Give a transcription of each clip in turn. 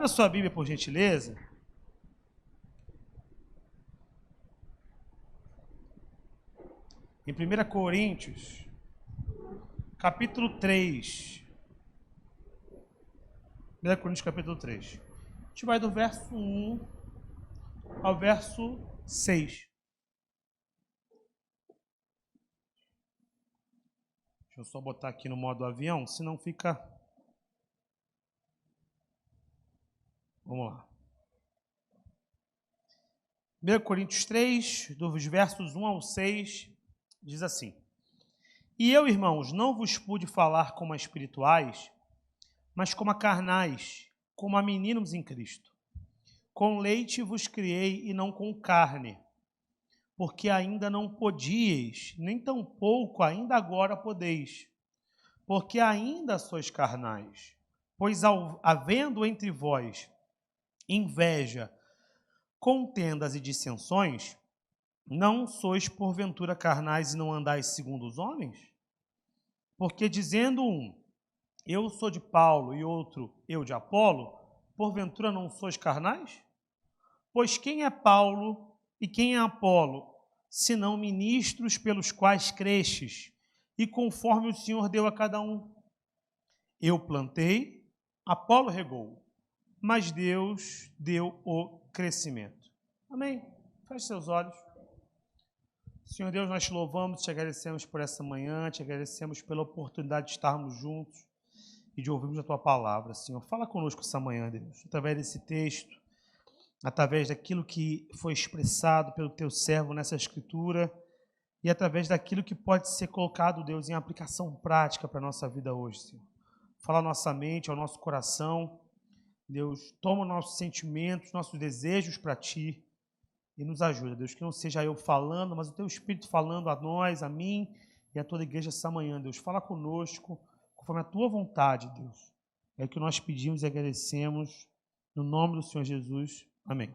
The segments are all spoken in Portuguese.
Abra sua Bíblia, por gentileza. Em 1 Coríntios, capítulo 3. 1 Coríntios, capítulo 3. A gente vai do verso 1 ao verso 6. Deixa eu só botar aqui no modo avião, senão fica... Vamos lá. 1 Coríntios 3, dos versos 1 ao 6, diz assim: E eu, irmãos, não vos pude falar como a espirituais, mas como a carnais, como a meninos em Cristo. Com leite vos criei e não com carne, porque ainda não podíeis, nem tampouco ainda agora podeis, porque ainda sois carnais. Pois havendo entre vós inveja, contendas e dissensões, não sois porventura carnais e não andais segundo os homens? Porque dizendo um, eu sou de Paulo, e outro, eu de Apolo, porventura não sois carnais? Pois quem é Paulo e quem é Apolo, senão ministros pelos quais crestes, e conforme o Senhor deu a cada um? Eu plantei, Apolo regou, mas Deus deu o crescimento. Amém? Feche seus olhos. Senhor Deus, nós te louvamos, te agradecemos por essa manhã, te agradecemos pela oportunidade de estarmos juntos e de ouvirmos a tua palavra, Senhor. Fala conosco essa manhã, Deus, através desse texto, através daquilo que foi expressado pelo teu servo nessa escritura e através daquilo que pode ser colocado, Deus, em aplicação prática para a nossa vida hoje, Senhor. Fala à nossa mente, ao nosso coração, Deus, toma nossos sentimentos, nossos desejos para ti e nos ajuda, Deus, que não seja eu falando, mas o teu Espírito falando a nós, a mim e a toda a igreja essa manhã, Deus. Fala conosco, conforme a tua vontade, Deus. É o que nós pedimos e agradecemos, no nome do Senhor Jesus. Amém.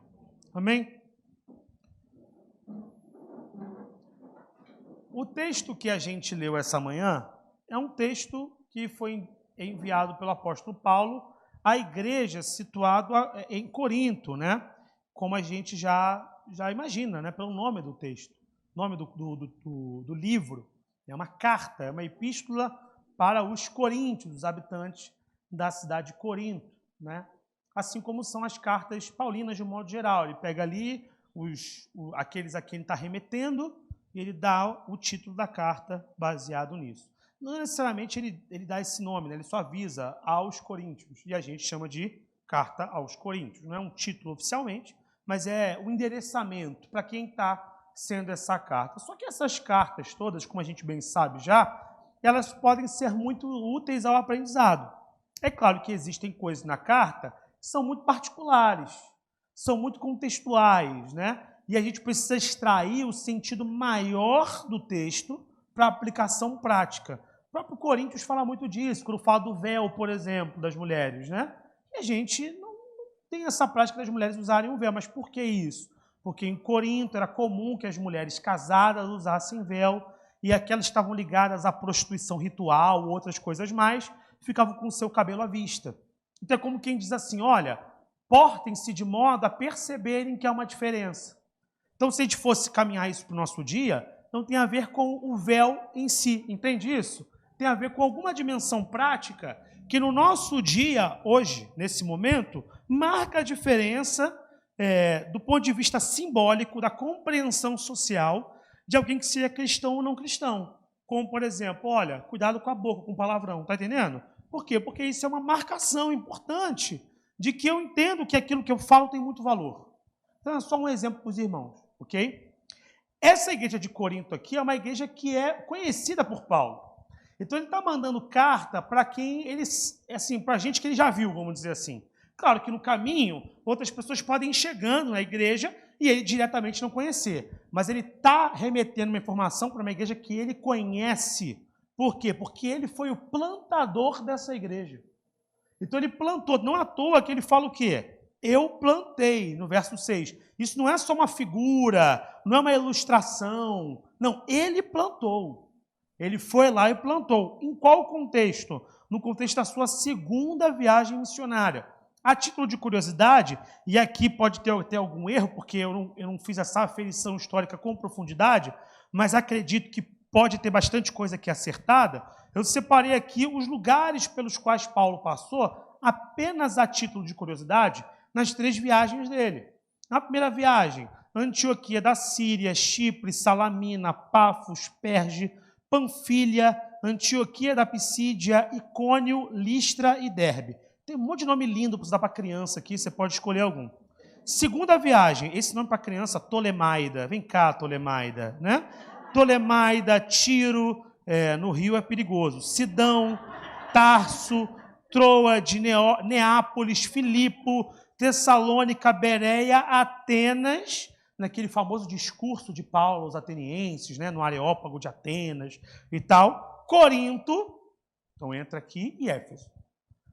Amém? O texto que a gente leu essa manhã é um texto que foi enviado pelo apóstolo Paulo à igreja situada em Corinto, né? Como a gente já imagina, né? Pelo nome do texto, nome do livro. É uma carta, é uma epístola para os coríntios, os habitantes da cidade de Corinto, né? Assim como são as cartas paulinas de um modo geral. Ele pega ali aqueles a quem ele está remetendo e ele dá o título da carta baseado nisso. Não necessariamente ele dá esse nome, né? Ele só avisa aos coríntios, e a gente chama de carta aos coríntios. Não é um título oficialmente, mas é o endereçamento para quem está sendo essa carta. Só que essas cartas todas, como a gente bem sabe já, elas podem ser muito úteis ao aprendizado. É claro que existem coisas na carta que são muito particulares, são muito contextuais, né? E a gente precisa extrair o sentido maior do texto para aplicação prática. O próprio Coríntios fala muito disso, quando fala do véu, por exemplo, das mulheres, né? E a gente não tem essa prática das mulheres usarem o véu. Mas por que isso? Porque em Corinto era comum que as mulheres casadas usassem véu e aquelas que estavam ligadas à prostituição ritual, outras coisas mais, ficavam com o seu cabelo à vista. Então é como quem diz assim, olha, portem-se de modo a perceberem que há uma diferença. Então, se a gente fosse caminhar isso para o nosso dia, não tem a ver com o véu em si, entende isso? Tem a ver com alguma dimensão prática que no nosso dia, hoje, nesse momento, marca a diferença do ponto de vista simbólico, da compreensão social de alguém que seja cristão ou não cristão. Como, por exemplo, olha, cuidado com a boca, com palavrão, tá entendendo? Por quê? Porque isso é uma marcação importante de que eu entendo que aquilo que eu falo tem muito valor. Então, é só um exemplo para os irmãos, ok? Essa igreja de Corinto aqui é uma igreja que é conhecida por Paulo. Então, ele está mandando carta para quem ele, assim, para gente que ele já viu, vamos dizer assim. Claro que no caminho, outras pessoas podem ir chegando na igreja e ele diretamente não conhecer. Mas ele está remetendo uma informação para uma igreja que ele conhece. Por quê? Porque ele foi o plantador dessa igreja. Então, ele plantou. Não à toa que ele fala o quê? Eu plantei, no verso 6. Isso não é só uma figura, não é uma ilustração. Não, ele plantou. Ele foi lá e plantou. Em qual contexto? No contexto da sua segunda viagem missionária. A título de curiosidade, e aqui pode ter algum erro, porque eu não fiz essa aferição histórica com profundidade, mas acredito que pode ter bastante coisa aqui acertada, eu separei aqui os lugares pelos quais Paulo passou, apenas a título de curiosidade, nas 3 viagens dele. Na primeira viagem, Antioquia da Síria, Chipre, Salamina, Pafos, Perge, Panfilha, Antioquia da Pisídia, Icônio, Listra e Derbe. Tem um monte de nome lindo para usar para criança aqui, você pode escolher algum. Segunda viagem, esse nome para criança, Tolemaida. Vem cá, Tolemaida, né? Tolemaida, Tiro, no Rio é perigoso. Sidão, Tarso, Troade, Neápolis, Filipo, Tessalônica, Bereia, Atenas, naquele famoso discurso de Paulo aos atenienses, né, no Areópago de Atenas e tal. Corinto, então entra aqui, e Éfeso.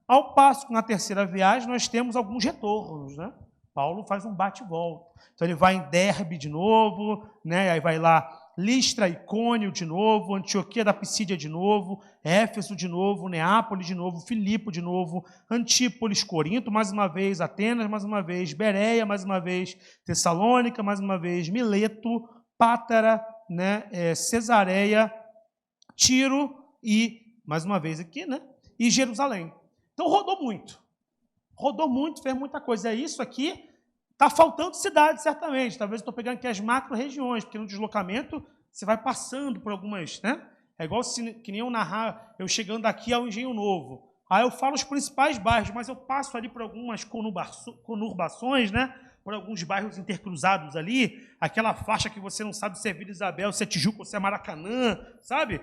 Ao passo que na terceira viagem nós temos alguns retornos, né? Paulo faz um bate-volta. Então ele vai em Derbe de novo, né? Aí vai lá Listra, Icônio de novo, Antioquia da Pisídia de novo, Éfeso de novo, Neápolis de novo, Filipo de novo, Antípolis, Corinto, mais uma vez, Atenas, mais uma vez, Bereia, mais uma vez, Tessalônica, mais uma vez, Mileto, Pátara, né? Cesareia, Tiro e, mais uma vez aqui, né? E Jerusalém. Então rodou muito, fez muita coisa. É isso aqui. Está faltando cidade, certamente. Talvez eu estou pegando aqui as macro-regiões, porque no deslocamento você vai passando por algumas, né? É igual que nem eu narrar, eu chegando aqui ao Engenho Novo. Aí eu falo os principais bairros, mas eu passo ali por algumas conurbações, né? Por alguns bairros intercruzados ali, aquela faixa que você não sabe se é Vila Isabel, se é Tijuca ou se é Maracanã, sabe?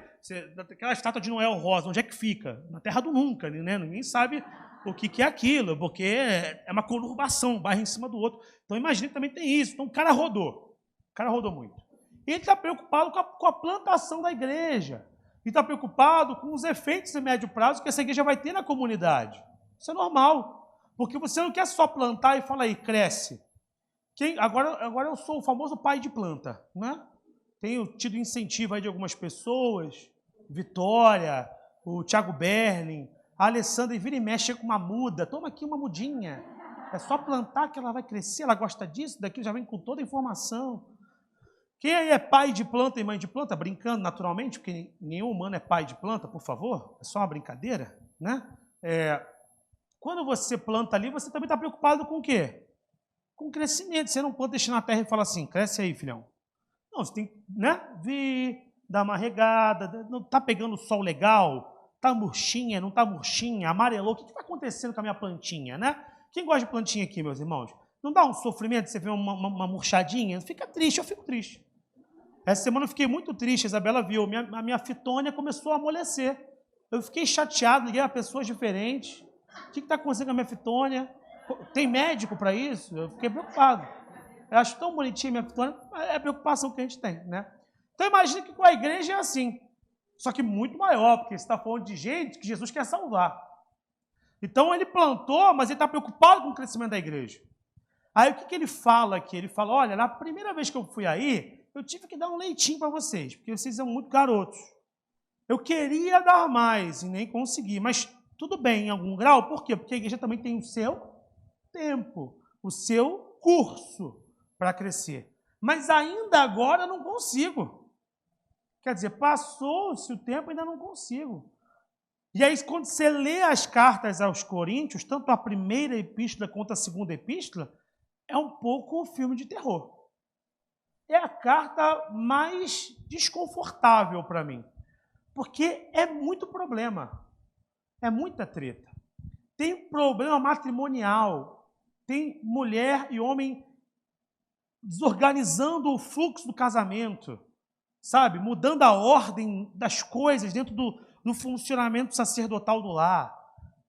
Aquela estátua de Noel Rosa, onde é que fica? Na terra do nunca, né? Ninguém sabe o que é aquilo, porque é uma conurbação, um bairro em cima do outro. Então, imagina que também tem isso. Então, o cara rodou muito. E ele está preocupado com a plantação da igreja. E está preocupado com os efeitos de médio prazo que essa igreja vai ter na comunidade. Isso é normal, porque você não quer só plantar e falar aí, cresce. Agora eu sou o famoso pai de planta, né? Tenho tido incentivo aí de algumas pessoas, Vitória, o Thiago Berlin, a Alessandra, e vira e mexe com uma muda, toma aqui uma mudinha, é só plantar que ela vai crescer, ela gosta disso, daquilo, já vem com toda a informação. Quem aí é pai de planta e mãe de planta, brincando naturalmente, porque nenhum humano é pai de planta, por favor, é só uma brincadeira, né? Quando você planta ali, você também está preocupado com o quê? Com crescimento. Você não pode deixar na terra e falar assim, cresce aí, filhão. Não, você tem, né? Vir, dar uma regada, não está pegando sol legal, está murchinha, não está murchinha, amarelou, o que está acontecendo com a minha plantinha, né? Quem gosta de plantinha aqui, meus irmãos? Não dá um sofrimento você ver uma murchadinha? Fica triste, eu fico triste. Essa semana eu fiquei muito triste, a Isabela viu, a minha fitônia começou a amolecer. Eu fiquei chateado, liguei a pessoas diferentes. O que está acontecendo com a minha fitônia? Tem médico para isso? Eu fiquei preocupado. Eu acho tão bonitinha a minha fitônia, é a preocupação que a gente tem, né? Então imagina que com a igreja é assim, só que muito maior, porque você está falando de gente que Jesus quer salvar. Então ele plantou, mas ele está preocupado com o crescimento da igreja. Aí o que ele fala aqui? Ele fala, olha, na primeira vez que eu fui aí, eu tive que dar um leitinho para vocês, porque vocês são muito garotos. Eu queria dar mais e nem consegui, mas tudo bem em algum grau, por quê? Porque a igreja também tem o seu tempo, o seu curso para crescer. Mas ainda agora eu não consigo. Quer dizer, passou-se o tempo e ainda não consigo. E aí, quando você lê as cartas aos Coríntios, tanto a primeira epístola quanto a segunda epístola, é um pouco um filme de terror. É a carta mais desconfortável para mim, porque é muito problema, é muita treta. Tem problema matrimonial, tem mulher e homem desorganizando o fluxo do casamento, sabe? Mudando a ordem das coisas dentro do funcionamento sacerdotal do lar.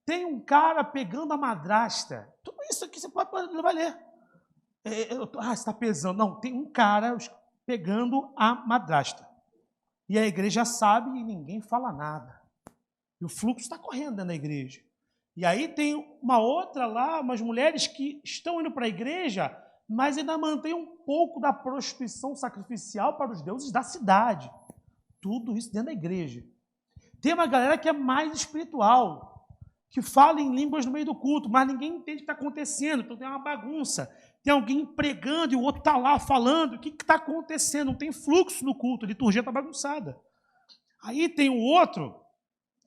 Tem um cara pegando a madrasta. Tudo isso aqui você vai ler. Você está pesando. Não, tem um cara pegando a madrasta. E a igreja sabe e ninguém fala nada. E o fluxo está correndo dentro da igreja. E aí tem uma outra lá, umas mulheres que estão indo para a igreja, mas ainda mantém um pouco da prostituição sacrificial para os deuses da cidade. Tudo isso dentro da igreja. Tem uma galera que é mais espiritual. que fala em línguas no meio do culto, mas ninguém entende o que está acontecendo, então tem uma bagunça. Tem alguém pregando e o outro está lá falando. O que está acontecendo? Não tem fluxo no culto, a liturgia está bagunçada. Aí tem o outro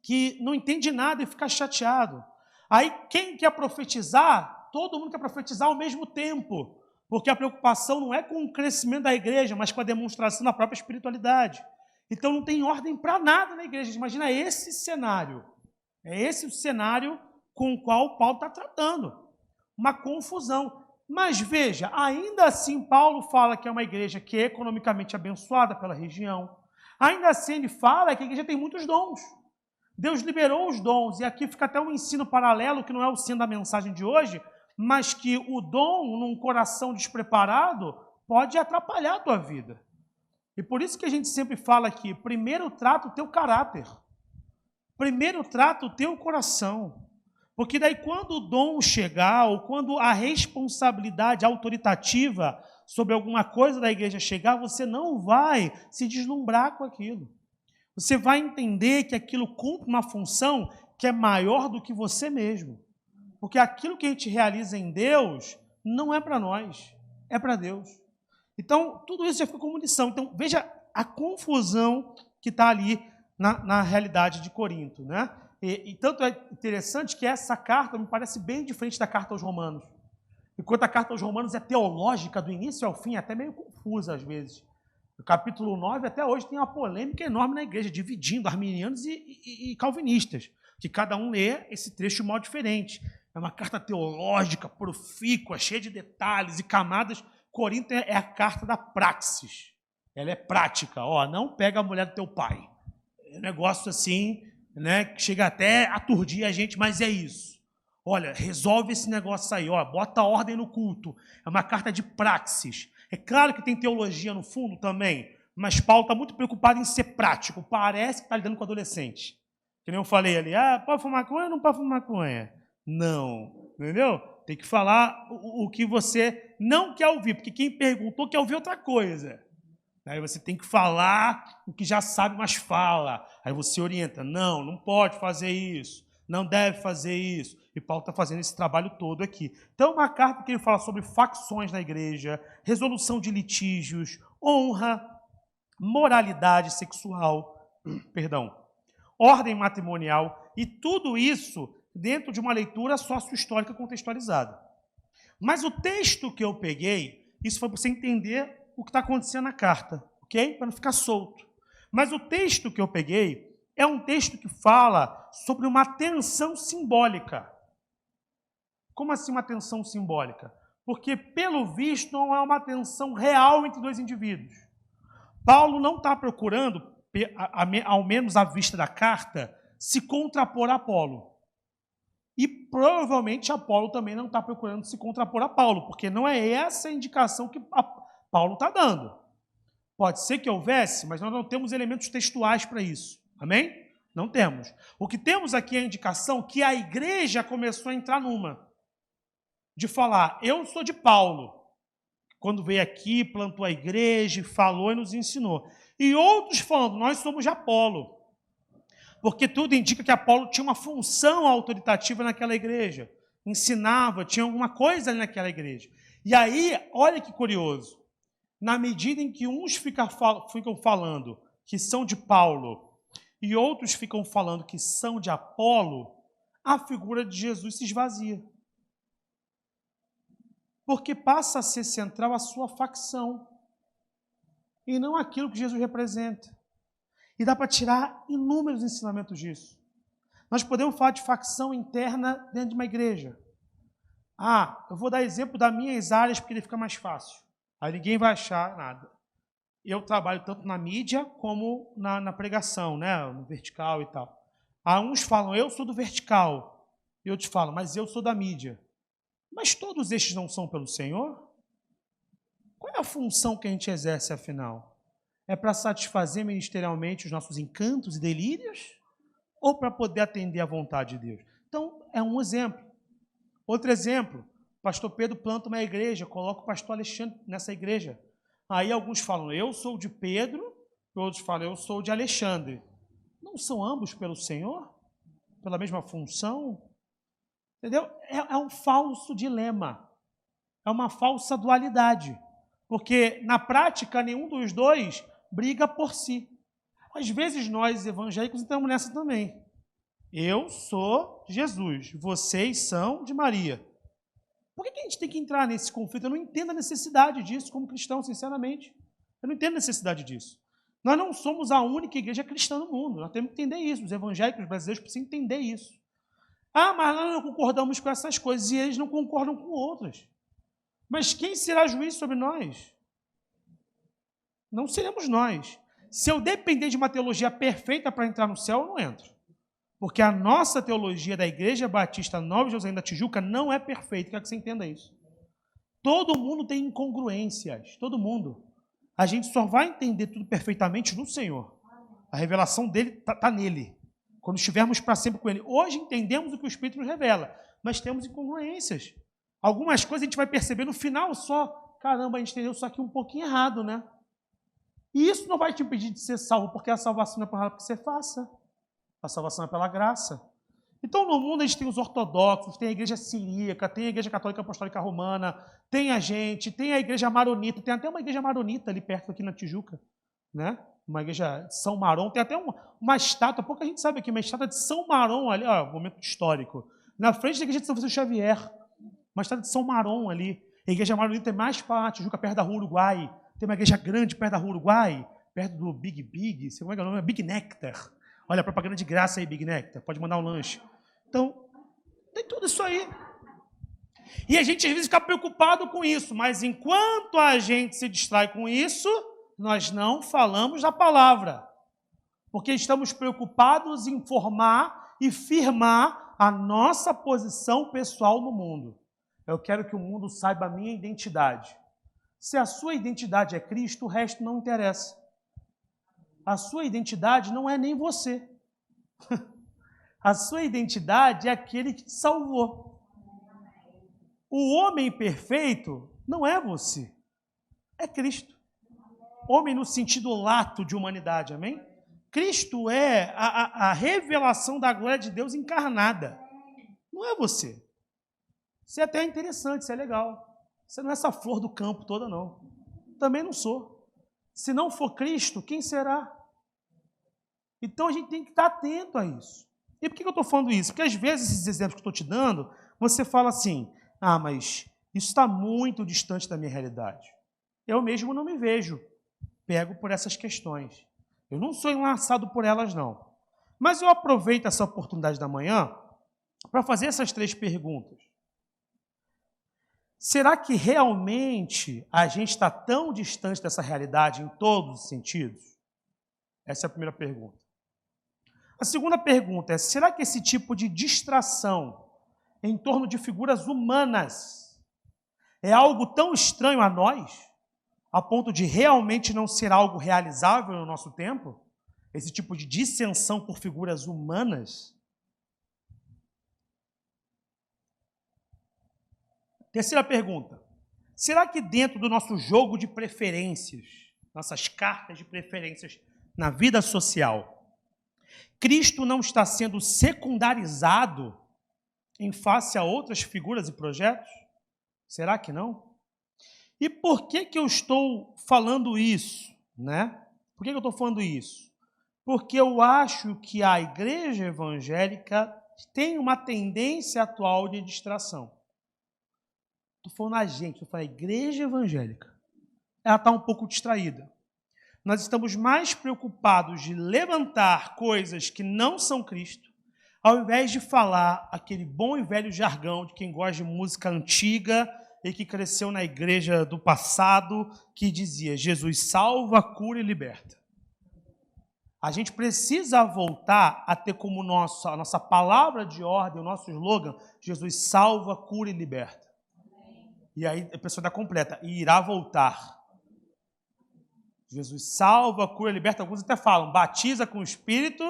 que não entende nada e fica chateado. Aí quem quer profetizar, todo mundo quer profetizar ao mesmo tempo, porque a preocupação não é com o crescimento da igreja, mas com a demonstração da própria espiritualidade. Então não tem ordem para nada na igreja. Imagina esse cenário. É esse o cenário com o qual Paulo está tratando. Uma confusão. Mas veja, ainda assim Paulo fala que é uma igreja que é economicamente abençoada pela região. Ainda assim ele fala que a igreja tem muitos dons. Deus liberou os dons, e aqui fica até um ensino paralelo, que não é o sino da mensagem de hoje, mas que o dom num coração despreparado pode atrapalhar a tua vida. E por isso que a gente sempre fala aqui, primeiro trata o teu caráter. Primeiro trata o teu coração. Porque daí quando o dom chegar, ou quando a responsabilidade autoritativa sobre alguma coisa da igreja chegar, você não vai se deslumbrar com aquilo. Você vai entender que aquilo cumpre uma função que é maior do que você mesmo. Porque aquilo que a gente realiza em Deus não é para nós, é para Deus. Então, tudo isso já fica como lição. Então, veja a confusão que está ali na realidade de Corinto, né? E tanto é interessante que essa carta me parece bem diferente da carta aos Romanos. Enquanto a carta aos Romanos é teológica do início ao fim, até meio confusa às vezes. No capítulo 9, até hoje, tem uma polêmica enorme na igreja, dividindo arminianos e calvinistas, que cada um lê esse trecho de modo diferente. É uma carta teológica, profícua, cheia de detalhes e camadas. Corinto é a carta da praxis. Ela é prática. Ó, não pega a mulher do teu pai. É um negócio assim, né, que chega até a aturdir a gente, mas é isso. Olha, resolve esse negócio aí, ó, bota ordem no culto. É uma carta de praxis. É claro que tem teologia no fundo também, mas Paulo está muito preocupado em ser prático. Parece que está lidando com adolescente. Que nem eu falei ali, pode fumar maconha ou não pode fumar maconha? Não, entendeu? Tem que falar o que você não quer ouvir, porque quem perguntou quer ouvir outra coisa. Aí você tem que falar o que já sabe, mas fala. Aí você orienta, não pode fazer isso, não deve fazer isso. E Paulo está fazendo esse trabalho todo aqui. Então, uma carta que ele fala sobre facções na igreja, resolução de litígios, honra, moralidade sexual, ordem matrimonial, e tudo isso dentro de uma leitura sócio-histórica contextualizada. Mas o texto que eu peguei, isso foi para você entender o que está acontecendo na carta, ok? Para não ficar solto. Mas o texto que eu peguei é um texto que fala sobre uma tensão simbólica. Como assim uma tensão simbólica? Porque, pelo visto, não é uma tensão real entre dois indivíduos. Paulo não está procurando, ao menos à vista da carta, se contrapor a Apolo. E provavelmente Apolo também não está procurando se contrapor a Paulo, porque não é essa a indicação que Paulo está dando. Pode ser que houvesse, mas nós não temos elementos textuais para isso. Amém? Não temos. O que temos aqui é a indicação que a igreja começou a entrar numa. De falar, eu sou de Paulo. Quando veio aqui, plantou a igreja, falou e nos ensinou. E outros falando, nós somos de Apolo. Porque tudo indica que Apolo tinha uma função autoritativa naquela igreja. Ensinava, tinha alguma coisa ali naquela igreja. E aí, olha que curioso. Na medida em que uns ficam falando que são de Paulo e outros ficam falando que são de Apolo, a figura de Jesus se esvazia. Porque passa a ser central a sua facção e não aquilo que Jesus representa. E dá para tirar inúmeros ensinamentos disso. Nós podemos falar de facção interna dentro de uma igreja. Eu vou dar exemplo das minhas áreas porque ele fica mais fácil. Aí ninguém vai achar nada. Eu trabalho tanto na mídia como na pregação, né? No vertical e tal. Uns falam, eu sou do vertical. E outros falam, mas eu sou da mídia. Mas todos estes não são pelo Senhor? Qual é a função que a gente exerce, afinal? É para satisfazer ministerialmente os nossos encantos e delírios? Ou para poder atender à vontade de Deus? Então, é um exemplo. Outro exemplo, o pastor Pedro planta uma igreja, coloca o pastor Alexandre nessa igreja. Aí alguns falam, eu sou de Pedro, e outros falam, eu sou de Alexandre. Não são ambos pelo Senhor? Pela mesma função? Entendeu? É um falso dilema. É uma falsa dualidade. Porque, na prática, nenhum dos dois briga por si. Às vezes, nós evangélicos estamos nessa também. Eu sou Jesus, vocês são de Maria. Por que a gente tem que entrar nesse conflito? Eu não entendo a necessidade disso como cristão, sinceramente. Eu não entendo a necessidade disso. Nós não somos a única igreja cristã no mundo. Nós temos que entender isso. Os evangélicos brasileiros precisam entender isso. Ah, mas nós não concordamos com essas coisas e eles não concordam com outras. Mas quem será juiz sobre nós? Não seremos nós. Se eu depender de uma teologia perfeita para entrar no céu, eu não entro. Porque a nossa teologia da Igreja Batista Nova Jerusalém da Tijuca não é perfeita. Quero que você entenda isso. Todo mundo tem incongruências. Todo mundo. A gente só vai entender tudo perfeitamente no Senhor. A revelação dele está nele. Quando estivermos para sempre com ele. Hoje entendemos o que o Espírito nos revela, mas temos incongruências. Algumas coisas a gente vai perceber no final só. Caramba, a gente entendeu isso aqui um pouquinho errado, né? E isso não vai te impedir de ser salvo, porque a salvação não é por nada que você faça. A salvação é pela graça. Então, no mundo, a gente tem os ortodoxos, tem a igreja siríaca, tem a igreja católica apostólica romana, tem a gente, tem a igreja maronita, tem até uma igreja maronita ali perto, aqui na Tijuca, né? Uma igreja de São Marão, tem até uma estátua, pouca gente sabe aqui, uma estátua de São Marão ali, ó, momento histórico. Na frente da igreja de São Francisco Xavier, uma estátua de São Marão ali. A igreja maronita é mais para a Tijuca, perto da Rua Uruguai. Tem uma igreja grande perto da Rua Uruguai, perto do Big, sei como é que é o nome? Big Nectar. Olha, a propaganda de graça aí, Big Nectar. Pode mandar um lanche. Então, tem tudo isso aí. E a gente às vezes fica preocupado com isso, mas enquanto a gente se distrai com isso, nós não falamos da palavra. Porque estamos preocupados em formar e firmar a nossa posição pessoal no mundo. Eu quero que o mundo saiba a minha identidade. Se a sua identidade é Cristo, o resto não interessa. A sua identidade não é nem você. A sua identidade é aquele que te salvou. O homem perfeito não é você, é Cristo. Homem no sentido lato de humanidade, amém? Cristo é a revelação da glória de Deus encarnada. Não é você. Isso é até interessante, isso é legal. Você não é essa flor do campo toda, não. Também não sou. Se não for Cristo, quem será? Então a gente tem que estar atento a isso. E por que eu estou falando isso? Porque às vezes esses exemplos que eu estou te dando, você fala assim, ah, mas isso está muito distante da minha realidade. Eu mesmo não me vejo pego por essas questões. Eu não sou enlaçado por elas, não. Mas eu aproveito essa oportunidade da manhã para fazer essas 3 perguntas. Será que realmente a gente está tão distante dessa realidade em todos os sentidos? Essa é a primeira pergunta. A segunda pergunta é, será que esse tipo de distração em torno de figuras humanas é algo tão estranho a nós, a ponto de realmente não ser algo realizável no nosso tempo? Esse tipo de dissensão por figuras humanas? Terceira pergunta. Será que dentro do nosso jogo de preferências, nossas cartas de preferências na vida social, Cristo não está sendo secundarizado em face a outras figuras e projetos? Será que não? E por que eu estou falando isso, né? Por que eu estou falando isso? Porque eu acho que a igreja evangélica tem uma tendência atual de distração. Estou falando a gente, estou falando a igreja evangélica. Ela está um pouco distraída. Nós estamos mais preocupados de levantar coisas que não são Cristo, ao invés de falar aquele bom e velho jargão de quem gosta de música antiga e que cresceu na igreja do passado, que dizia, Jesus salva, cura e liberta. A gente precisa voltar a ter como a nossa palavra de ordem, o nosso slogan, Jesus salva, cura e liberta. E aí a pessoa dá completa, e irá voltar. Jesus salva, cura, liberta. Alguns até falam, batiza com o Espírito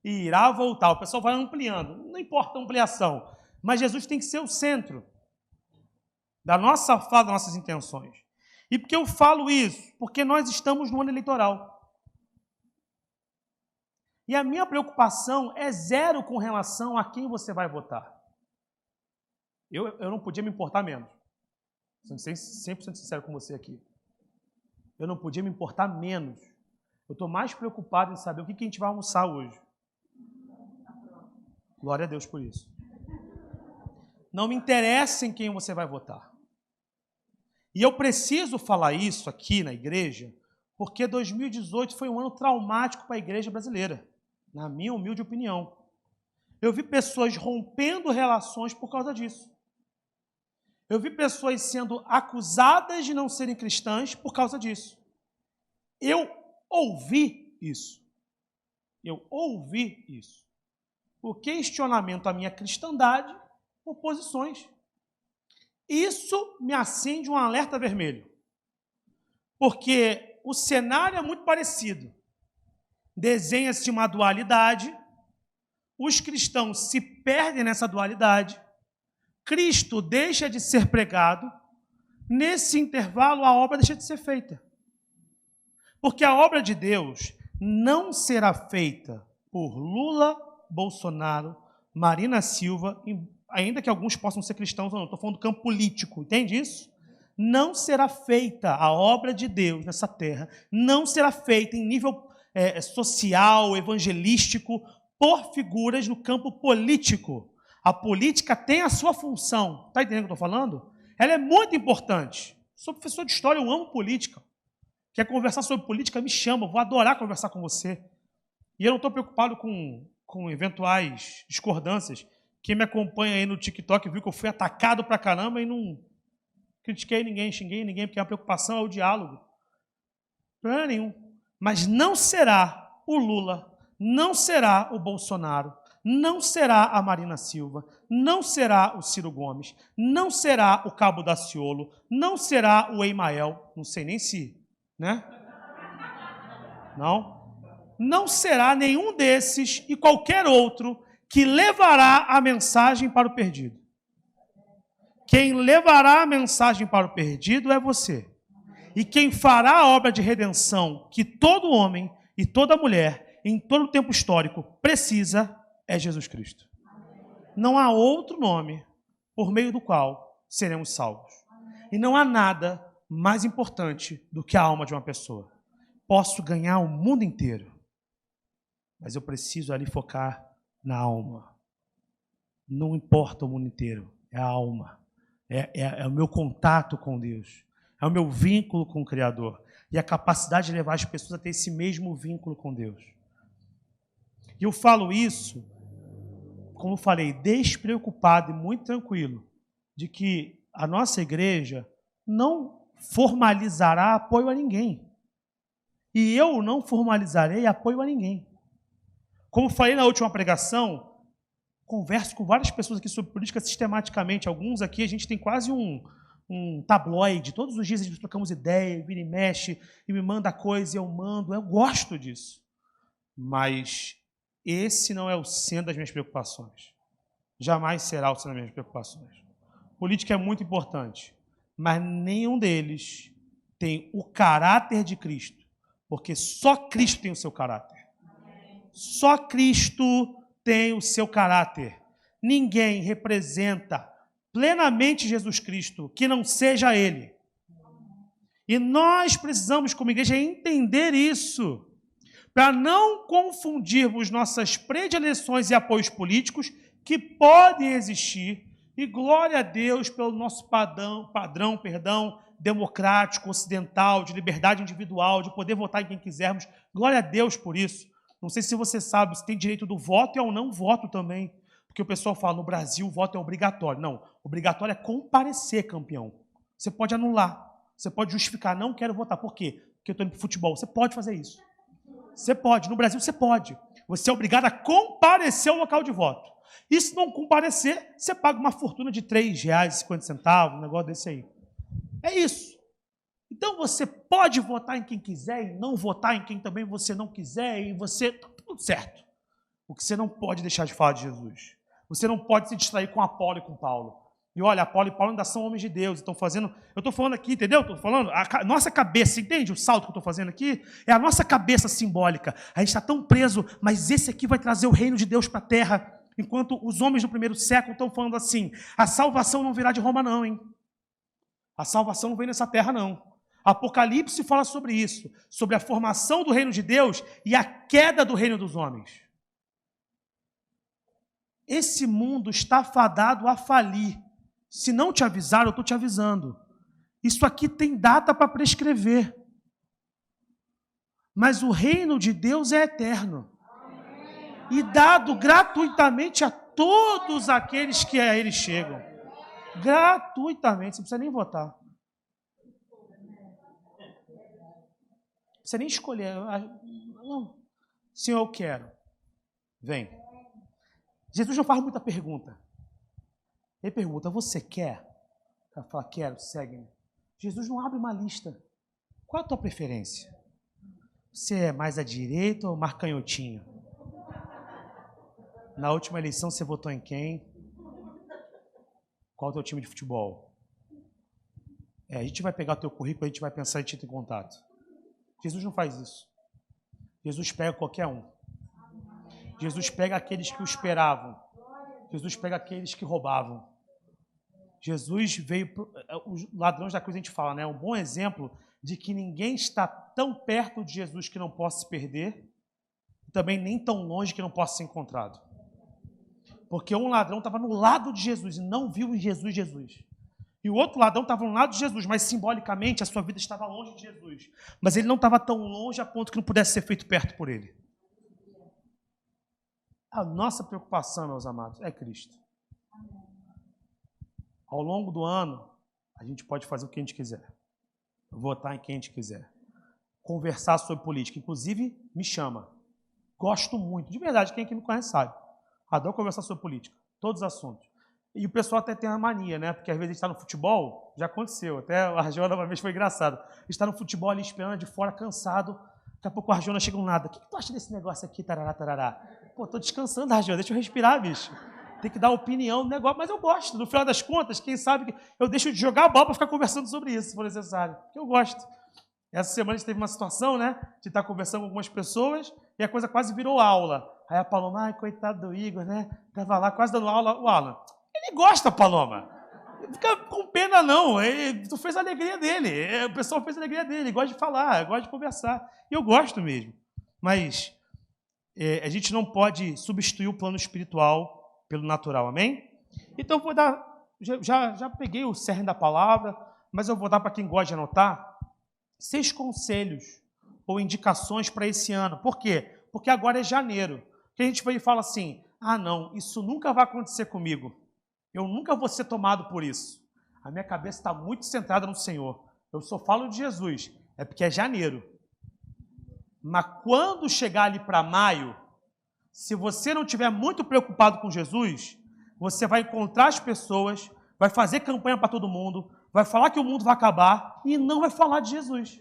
e irá voltar. O pessoal vai ampliando. Não importa a ampliação. Mas Jesus tem que ser o centro da nossa fala, das nossas intenções. E por que eu falo isso? Porque nós estamos no ano eleitoral. E a minha preocupação é zero com relação a quem você vai votar. Eu não podia me importar menos. Sendo 100% sincero com você aqui. Eu não podia me importar menos. Eu estou mais preocupado em saber o que a gente vai almoçar hoje. Glória a Deus por isso. Não me interessa em quem você vai votar. E eu preciso falar isso aqui na igreja, porque 2018 foi um ano traumático para a igreja brasileira, na minha humilde opinião. Eu vi pessoas rompendo relações por causa disso. Eu vi pessoas sendo acusadas de não serem cristãs por causa disso. Eu ouvi isso. O questionamento à minha cristandade por posições. Isso me acende um alerta vermelho. Porque o cenário é muito parecido. Desenha-se uma dualidade, os cristãos se perdem nessa dualidade, Cristo deixa de ser pregado, nesse intervalo a obra deixa de ser feita. Porque a obra de Deus não será feita por Lula, Bolsonaro, Marina Silva, ainda que alguns possam ser cristãos ou não, estou falando do campo político, entende isso? Não será feita a obra de Deus nessa terra, não será feita em nível social, evangelístico, por figuras no campo político. A política tem a sua função. Está entendendo o que eu estou falando? Ela é muito importante. Sou professor de história, eu amo política. Quer conversar sobre política, me chama, eu vou adorar conversar com você. E eu não estou preocupado com eventuais discordâncias. Quem me acompanha aí no TikTok viu que eu fui atacado pra caramba e não critiquei ninguém, xinguei ninguém, porque a preocupação é o diálogo. Problema nenhum. Mas não será o Lula, não será o Bolsonaro, não será a Marina Silva, não será o Ciro Gomes, não será o Cabo Daciolo, não será o Emael, não sei nem se, né? Não será nenhum desses e qualquer outro que levará a mensagem para o perdido. Quem levará a mensagem para o perdido é você. E quem fará a obra de redenção que todo homem e toda mulher, em todo o tempo histórico, precisa, é Jesus Cristo. Não há outro nome por meio do qual seremos salvos. E não há nada mais importante do que a alma de uma pessoa. Posso ganhar o mundo inteiro, mas eu preciso ali focar na alma. Não importa o mundo inteiro, é a alma. É o meu contato com Deus. É o meu vínculo com o Criador. E a capacidade de levar as pessoas a ter esse mesmo vínculo com Deus. E eu falo isso, como eu falei, despreocupado e muito tranquilo, de que a nossa igreja não formalizará apoio a ninguém. E eu não formalizarei apoio a ninguém. Como falei na última pregação, converso com várias pessoas aqui sobre política sistematicamente. Alguns aqui, a gente tem quase um tabloide. Todos os dias a gente trocamos ideia, vira e mexe, e me manda coisa e eu mando. Eu gosto disso. Mas esse não é o centro das minhas preocupações. Jamais será o centro das minhas preocupações. Política é muito importante, mas nenhum deles tem o caráter de Cristo, porque só Cristo tem o seu caráter. Só Cristo tem o seu caráter. Ninguém representa plenamente Jesus Cristo que não seja Ele. E nós precisamos, como igreja, entender isso, para não confundirmos nossas predileções e apoios políticos que podem existir, e glória a Deus pelo nosso padrão democrático, ocidental, de liberdade individual, de poder votar em quem quisermos. Glória a Deus por isso. Não sei se você sabe, se tem direito do voto e ao não voto também. Porque o pessoal fala, no Brasil o voto é obrigatório. Não, obrigatório é comparecer, campeão. Você pode anular, você pode justificar, não quero votar. Por quê? Porque eu estou indo para o futebol. Você pode fazer isso. Você pode, no Brasil você pode. Você é obrigado a comparecer ao local de voto. E se não comparecer, você paga uma fortuna de R$3,50, um negócio desse aí. É isso. Então você pode votar em quem quiser e não votar em quem também você não quiser, e você... Tá tudo certo. O que você não pode deixar de falar de Jesus. Você não pode se distrair com Apolo e com Paulo. E olha, Apolo e Paulo ainda são homens de Deus, estão fazendo... Eu estou falando aqui, entendeu? Estou falando, a nossa cabeça, entende o salto que eu estou fazendo aqui? É a nossa cabeça simbólica. A gente está tão preso, mas esse aqui vai trazer o reino de Deus para a terra. Enquanto os homens do primeiro século estão falando assim, a salvação não virá de Roma não, hein? A salvação não vem nessa terra não. Apocalipse fala sobre isso, sobre a formação do reino de Deus e a queda do reino dos homens. Esse mundo está fadado a falir. Se não te avisaram, eu estou te avisando. Isso aqui tem data para prescrever. Mas o reino de Deus é eterno. E dado gratuitamente a todos aqueles que a ele chegam. Gratuitamente, você não precisa nem votar. Não precisa nem escolher. Não. Senhor, eu quero. Vem. Jesus não faz muita pergunta. Ele pergunta, você quer? Ela fala, quero, segue-me. Jesus não abre uma lista. Qual a tua preferência? Você é mais à direita ou mais canhotinho? Na última eleição você votou em quem? Qual é o teu time de futebol? A gente vai pegar o teu currículo, a gente vai pensar em te ter contato. Jesus não faz isso. Jesus pega qualquer um. Jesus pega aqueles que o esperavam. Jesus pega aqueles que roubavam. Jesus veio... Os ladrões da cruz a gente fala, né? Um bom exemplo de que ninguém está tão perto de Jesus que não possa se perder, e também nem tão longe que não possa ser encontrado. Porque um ladrão estava no lado de Jesus e não viu em Jesus Jesus. E o outro ladrão estava no lado de Jesus, mas simbolicamente a sua vida estava longe de Jesus. Mas ele não estava tão longe a ponto que não pudesse ser feito perto por ele. A nossa preocupação, meus amados, é Cristo. Ao longo do ano, a gente pode fazer o que a gente quiser. Votar em quem a gente quiser. Conversar sobre política. Inclusive, me chama. Gosto muito. De verdade, quem aqui me conhece sabe. Adoro conversar sobre política. Todos os assuntos. E o pessoal até tem uma mania, né? Porque às vezes a gente está no futebol, já aconteceu. Até a Arjona uma vez foi engraçado. A gente está no futebol ali esperando de fora, cansado. Daqui a pouco a Arjona chega um nada. O que tu acha desse negócio aqui? Tarará, tarará. Pô, tô descansando, Arjona. Deixa eu respirar, bicho. Tem que dar opinião no negócio, mas eu gosto. No final das contas, quem sabe, eu deixo de jogar a bola para ficar conversando sobre isso, se for necessário. Porque eu gosto. Essa semana a gente teve uma situação, né, de estar conversando com algumas pessoas e a coisa quase virou aula. Aí a Paloma, ai, coitado do Igor, né, estava lá quase dando aula. O Alan, ele gosta, Paloma. Não fica com pena, não. Tu fez a alegria dele. O pessoal fez a alegria dele. Ele gosta de falar, gosta de conversar. E eu gosto mesmo. Mas a gente não pode substituir o plano espiritual pelo natural, amém? Então, eu vou dar, já peguei o cerne da palavra, mas eu vou dar para quem gosta de anotar 6 conselhos ou indicações para esse ano. Por quê? Porque agora é janeiro. Que a gente vai e fala assim, não, isso nunca vai acontecer comigo. Eu nunca vou ser tomado por isso. A minha cabeça está muito centrada no Senhor. Eu só falo de Jesus, é porque é janeiro. Mas quando chegar ali para maio, se você não estiver muito preocupado com Jesus, você vai encontrar as pessoas, vai fazer campanha para todo mundo, vai falar que o mundo vai acabar e não vai falar de Jesus.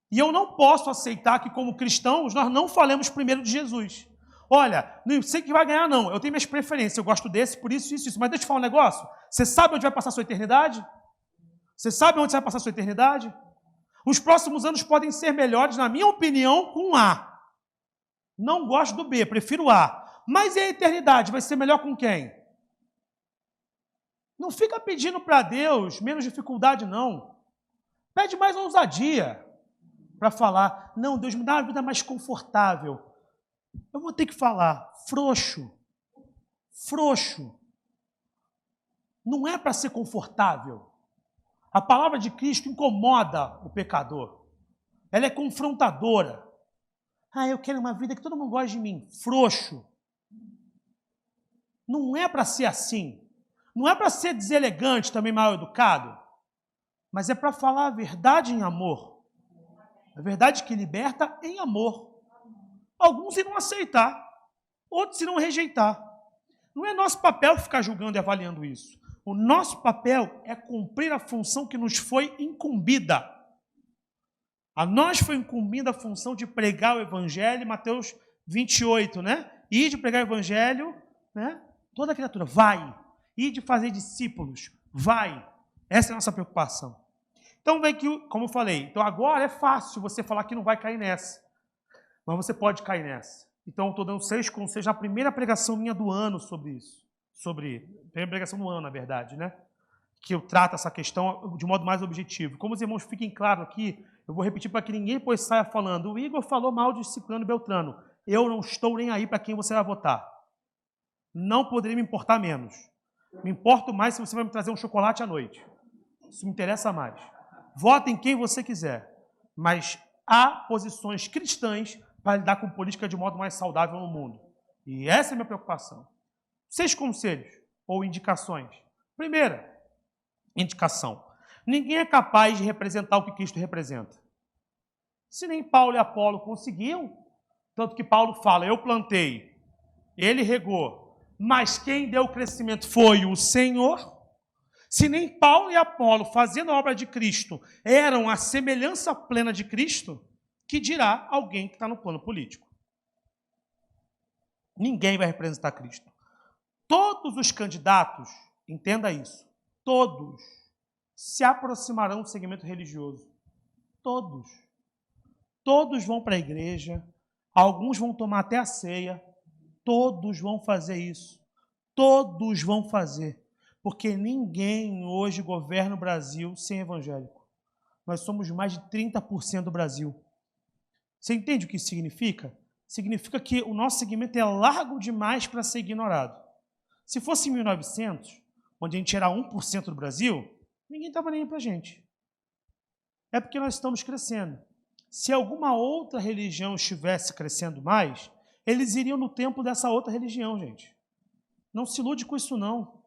E eu não posso aceitar que, como cristãos, nós não falemos primeiro de Jesus. Olha, não sei que vai ganhar, não. Eu tenho minhas preferências, eu gosto desse, por isso, isso, isso. Mas deixa eu te falar um negócio. Você sabe onde vai passar a sua eternidade? Você sabe onde você vai passar a sua eternidade? Os próximos anos podem ser melhores, na minha opinião, com A. Não gosto do B, prefiro A. Mas e a eternidade? Vai ser melhor com quem? Não fica pedindo para Deus menos dificuldade, não. Pede mais ousadia para falar, não, Deus me dá uma vida mais confortável. Eu vou ter que falar, frouxo. Frouxo. Não é para ser confortável. A palavra de Cristo incomoda o pecador. Ela é confrontadora. Eu quero uma vida que todo mundo goste de mim. Frouxo. Não é para ser assim. Não é para ser deselegante, também mal educado. Mas é para falar a verdade em amor. A verdade que liberta em amor. Alguns irão aceitar. Outros irão rejeitar. Não é nosso papel ficar julgando e avaliando isso. O nosso papel é cumprir a função que nos foi incumbida. A nós foi incumbida a função de pregar o Evangelho, Mateus 28, né? E de pregar o Evangelho, né? Toda criatura, vai. E de fazer discípulos, vai. Essa é a nossa preocupação. Então, vem que, como eu falei, então agora é fácil você falar que não vai cair nessa. Mas você pode cair nessa. Então, estou dando 6 conselhos na primeira pregação minha do ano sobre isso. Primeira pregação do ano, na verdade, né? Que eu trato essa questão de modo mais objetivo. Como os irmãos fiquem claros aqui, eu vou repetir para que ninguém depois saia falando: o Igor falou mal de Ciclano e Beltrano. Eu não estou nem aí para quem você vai votar. Não poderia me importar menos. Me importo mais se você vai me trazer um chocolate à noite. Isso me interessa mais. Vote em quem você quiser. Mas há posições cristãs para lidar com política de modo mais saudável no mundo. E essa é a minha preocupação. 6 conselhos ou indicações. Primeira indicação. Ninguém é capaz de representar o que Cristo representa. Se nem Paulo e Apolo conseguiam, tanto que Paulo fala: eu plantei, ele regou, mas quem deu o crescimento foi o Senhor. Se nem Paulo e Apolo, fazendo a obra de Cristo, eram a semelhança plena de Cristo, que dirá alguém que está no plano político? Ninguém vai representar Cristo. Todos os candidatos, entenda isso, todos se aproximarão do segmento religioso. Todos. Todos vão para a igreja, alguns vão tomar até a ceia, todos vão fazer isso. Todos vão fazer. Porque ninguém hoje governa o Brasil sem evangélico. Nós somos mais de 30% do Brasil. Você entende o que isso significa? Significa que o nosso segmento é largo demais para ser ignorado. Se fosse em 1900, onde a gente era 1% do Brasil, ninguém estava nem aí para a gente. É porque nós estamos crescendo. Se alguma outra religião estivesse crescendo mais, eles iriam no templo dessa outra religião, gente. Não se ilude com isso, não.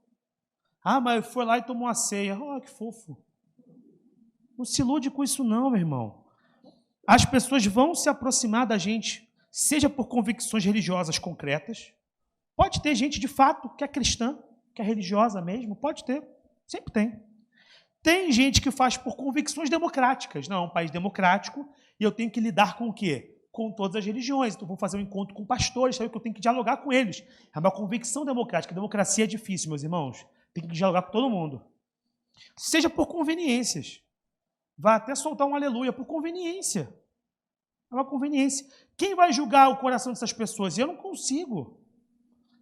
Ah, mas foi lá e tomou uma ceia. Oh, que fofo. Não se ilude com isso, não, meu irmão. As pessoas vão se aproximar da gente, seja por convicções religiosas concretas. Pode ter gente, de fato, que é cristã, que é religiosa mesmo. Pode ter. Sempre tem. Tem gente que faz por convicções democráticas. Não, é um país democrático e eu tenho que lidar com o quê? Com todas as religiões. Então, vou fazer um encontro com pastores, sabe que eu tenho que dialogar com eles. É uma convicção democrática. A democracia é difícil, meus irmãos. Tem que dialogar com todo mundo. Seja por conveniências. Vai até soltar um aleluia por conveniência. É uma conveniência. Quem vai julgar o coração dessas pessoas? Eu não consigo.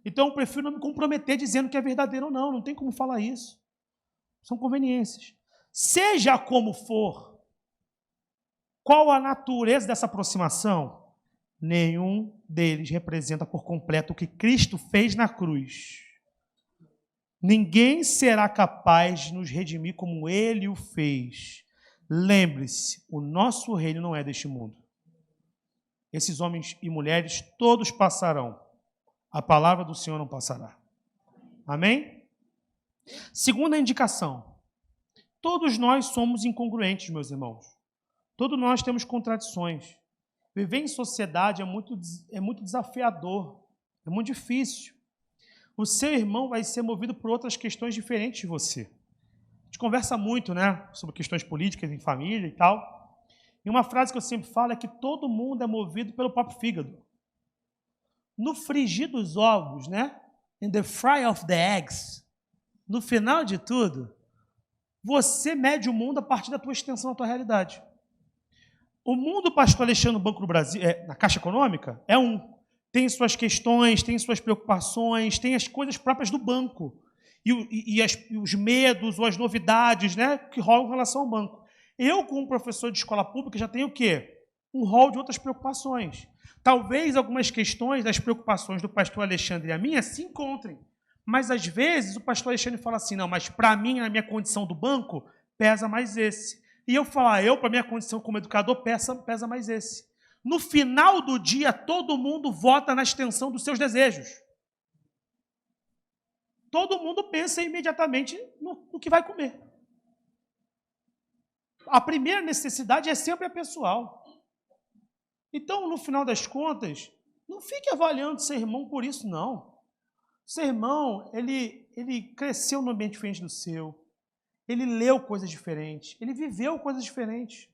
Então, eu prefiro não me comprometer dizendo que é verdadeiro ou não. Não tem como falar isso. São conveniências. Seja como for, qual a natureza dessa aproximação? Nenhum deles representa por completo o que Cristo fez na cruz. Ninguém será capaz de nos redimir como Ele o fez. Lembre-se, o nosso reino não é deste mundo. Esses homens e mulheres todos passarão. A palavra do Senhor não passará. Amém? Segunda indicação. Todos nós somos incongruentes, meus irmãos. Todos nós temos contradições. Viver em sociedade é muito desafiador, é muito difícil. O seu irmão vai ser movido por outras questões diferentes de você. A gente conversa muito, né, sobre questões políticas em família e tal. E uma frase que eu sempre falo é que todo mundo é movido pelo próprio fígado. No frigir dos ovos, né, in the fry of the eggs, no final de tudo, você mede o mundo a partir da tua extensão, da tua realidade. O mundo pastor Alexandre no Banco do Brasil, na Caixa Econômica, é um. Tem suas questões, tem suas preocupações, tem as coisas próprias do banco. E os medos ou as novidades, né, que rolam em relação ao banco. Eu, como professor de escola pública, já tenho o quê? Um rol de outras preocupações. Talvez algumas questões das preocupações do pastor Alexandre e a minha se encontrem. Mas, às vezes, o pastor Alexandre fala assim, não, mas para mim, na minha condição do banco, pesa mais esse. E eu falo, para minha condição como educador, pesa mais esse. No final do dia, todo mundo vota na extensão dos seus desejos. Todo mundo pensa imediatamente no que vai comer. A primeira necessidade é sempre a pessoal. Então, no final das contas, não fique avaliando seu irmão por isso, não. Seu irmão, ele cresceu num ambiente diferente do seu. Ele leu coisas diferentes. Ele viveu coisas diferentes.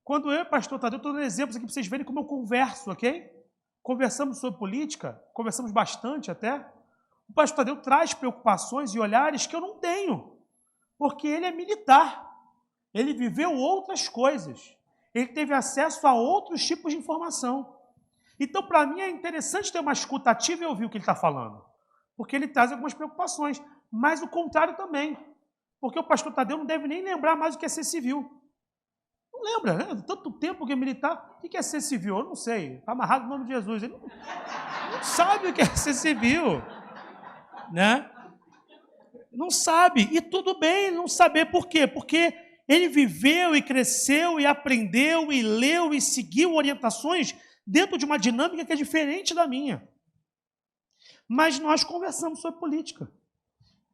Quando eu e o pastor Tadeu, estou dando exemplos aqui para vocês verem como eu converso, ok? Conversamos sobre política, conversamos bastante até. O pastor Tadeu traz preocupações e olhares que eu não tenho, porque ele é militar. Ele viveu outras coisas. Ele teve acesso a outros tipos de informação. Então, para mim, é interessante ter uma escuta ativa e ouvir o que ele está falando, porque ele traz algumas preocupações, mas o contrário também, porque o pastor Tadeu não deve nem lembrar mais o que é ser civil. Não lembra, né? Tanto tempo que é militar, o que é ser civil? Eu não sei, está amarrado no nome de Jesus, ele não sabe o que é ser civil, né? Não sabe, e tudo bem não saber. Por quê? Porque ele viveu e cresceu e aprendeu e leu e seguiu orientações dentro de uma dinâmica que é diferente da minha. Mas nós conversamos sobre política.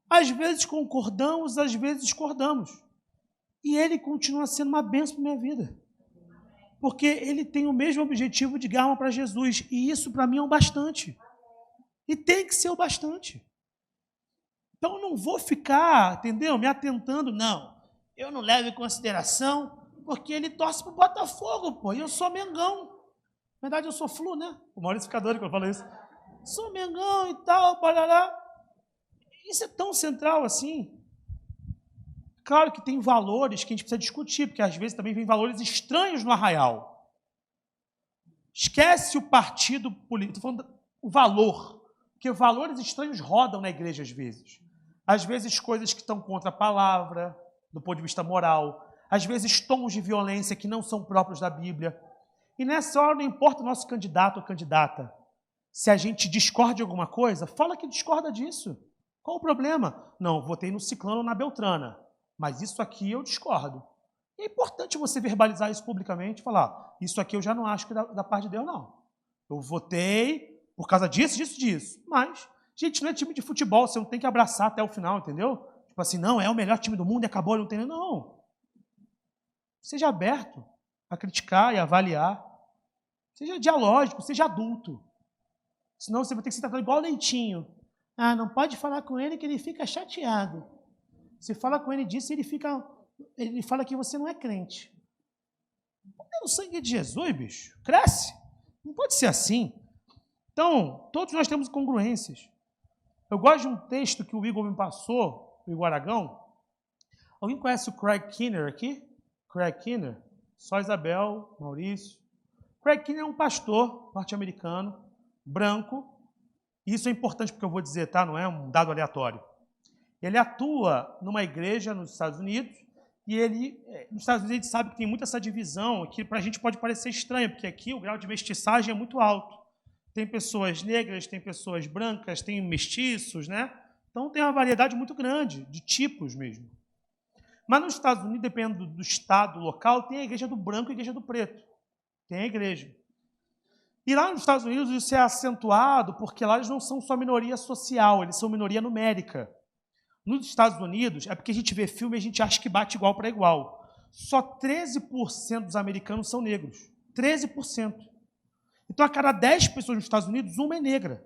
Às vezes concordamos, às vezes discordamos. E ele continua sendo uma bênção para a minha vida. Porque ele tem o mesmo objetivo de ganhar alma para Jesus. E isso, para mim, é o bastante. E tem que ser o bastante. Então, eu não vou ficar, entendeu, me atentando, não. Eu não levo em consideração, porque ele torce para o Botafogo, pô, e eu sou Mengão. Na verdade, eu sou Flu, né? O Maurício fica doido quando eu falo isso. Sou Mengão e tal, barará. Isso é tão central assim. Claro que tem valores que a gente precisa discutir, porque às vezes também vem valores estranhos no arraial. Esquece o partido político, estou falando o valor, porque valores estranhos rodam na igreja às vezes. Às vezes coisas que estão contra a palavra, do ponto de vista moral, às vezes tons de violência que não são próprios da Bíblia. E nessa hora não importa o nosso candidato ou candidata. Se a gente discorda de alguma coisa, fala que discorda disso. Qual o problema? Não, votei no ciclano ou na beltrana, mas isso aqui eu discordo. É importante você verbalizar isso publicamente, falar, isso aqui eu já não acho que da parte de Deus, não. Eu votei por causa disso, disso, disso. Mas, gente, não é time de futebol, você não tem que abraçar até o final, entendeu? Tipo assim, não, é o melhor time do mundo e acabou, não tem. Não. Seja aberto a criticar e avaliar. Seja dialógico, seja adulto. Senão você vai ter que se tratar igual leitinho. Ah, não pode falar com ele que ele fica chateado. Se fala com ele disso, ele fala que você não é crente. É o sangue de Jesus, bicho. Cresce. Não pode ser assim. Então, todos nós temos incongruências. Eu gosto de um texto que o Igor me passou, o Igor Aragão. Alguém conhece o Craig Keener aqui? Craig Keener? Só Isabel, Maurício. Craig Keener é um pastor norte-americano, branco. E isso é importante porque eu vou dizer, tá? Não é um dado aleatório. Ele atua numa igreja nos Estados Unidos e nos Estados Unidos a gente sabe que tem muita essa divisão, que para a gente pode parecer estranho, porque aqui o grau de mestiçagem é muito alto. Tem pessoas negras, tem pessoas brancas, tem mestiços, né? Então tem uma variedade muito grande de tipos mesmo. Mas nos Estados Unidos, dependendo do estado local, tem a igreja do branco e a igreja do preto. Tem a igreja. E lá nos Estados Unidos isso é acentuado porque lá eles não são só minoria social, eles são minoria numérica. Nos Estados Unidos, é porque a gente vê filme e a gente acha que bate igual para igual. Só 13% dos americanos são negros. 13%. Então, a cada 10 pessoas nos Estados Unidos, uma é negra.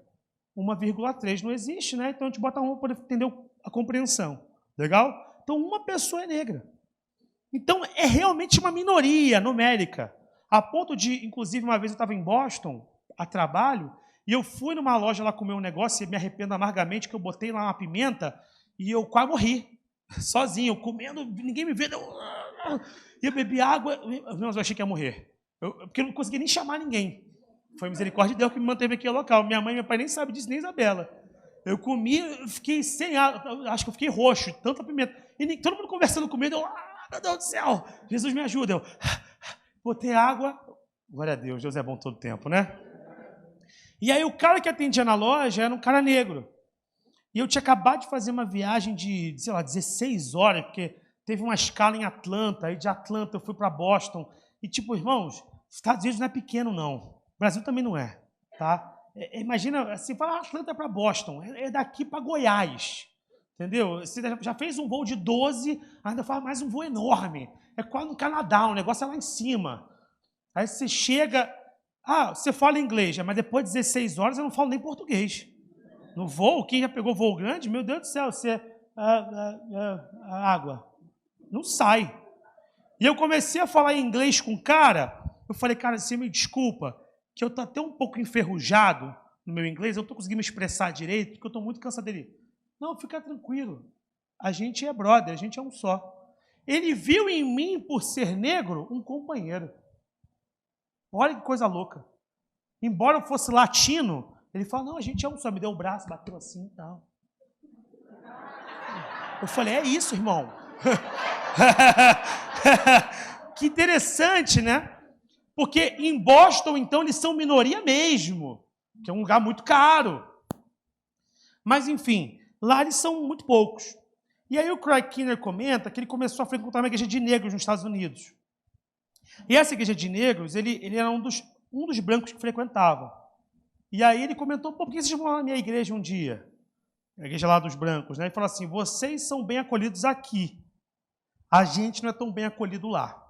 1,3 não existe, né? Então, a gente bota uma para poder entender a compreensão. Legal? Então, uma pessoa é negra. Então, é realmente uma minoria numérica. A ponto de, inclusive, uma vez eu estava em Boston, a trabalho, e eu fui numa loja lá comer um negócio e me arrependo amargamente que eu botei lá uma pimenta e eu quase morri, sozinho, comendo, ninguém me vendo. E eu bebi água, eu achei que ia morrer. Porque eu não conseguia nem chamar ninguém. Foi misericórdia de Deus que me manteve aqui no local. Minha mãe e meu pai nem sabem disso, nem Isabela. Eu comi, fiquei sem água, acho que eu fiquei roxo, tanta pimenta. E todo mundo conversando comigo, meu Deus do céu, Jesus me ajuda. Eu botei água, glória a Deus, Deus é bom todo tempo, né? E aí o cara que atendia na loja era um cara negro. E eu tinha acabado de fazer uma viagem de, sei lá, 16 horas, porque teve uma escala em Atlanta, aí de Atlanta eu fui para Boston. E tipo, irmãos, Estados Unidos não é pequeno, não. O Brasil também não é, tá? Imagina, assim, fala Atlanta para Boston, é daqui para Goiás, entendeu? Você já fez um voo de 12, ainda faz mais um voo enorme. É quase no Canadá, o negócio é lá em cima. Aí você chega, você fala inglês, mas depois de 16 horas eu não falo nem português. No voo, quem já pegou voo grande, meu Deus do céu, água. Não sai. E eu comecei a falar inglês com o cara, eu falei, cara, você me desculpa, que eu estou até um pouco enferrujado no meu inglês, eu não estou conseguindo me expressar direito, porque eu estou muito cansado dele. Não, fica tranquilo. A gente é brother, a gente é um só. Ele viu em mim, por ser negro, um companheiro. Olha que coisa louca. Embora eu fosse latino, ele fala, não, a gente é um só, me deu o braço, bateu assim e tal. Eu falei, é isso, irmão. Que interessante, né? Porque em Boston, então, eles são minoria mesmo, que é um lugar muito caro. Mas, enfim, lá eles são muito poucos. E aí o Craig Kinner comenta que ele começou a frequentar uma igreja de negros nos Estados Unidos. E essa igreja de negros, ele era um dos brancos que frequentava. E aí ele comentou, pô, por que vocês vão lá na minha igreja um dia? A igreja lá dos brancos, né? Ele falou assim, vocês são bem acolhidos aqui. A gente não é tão bem acolhido lá.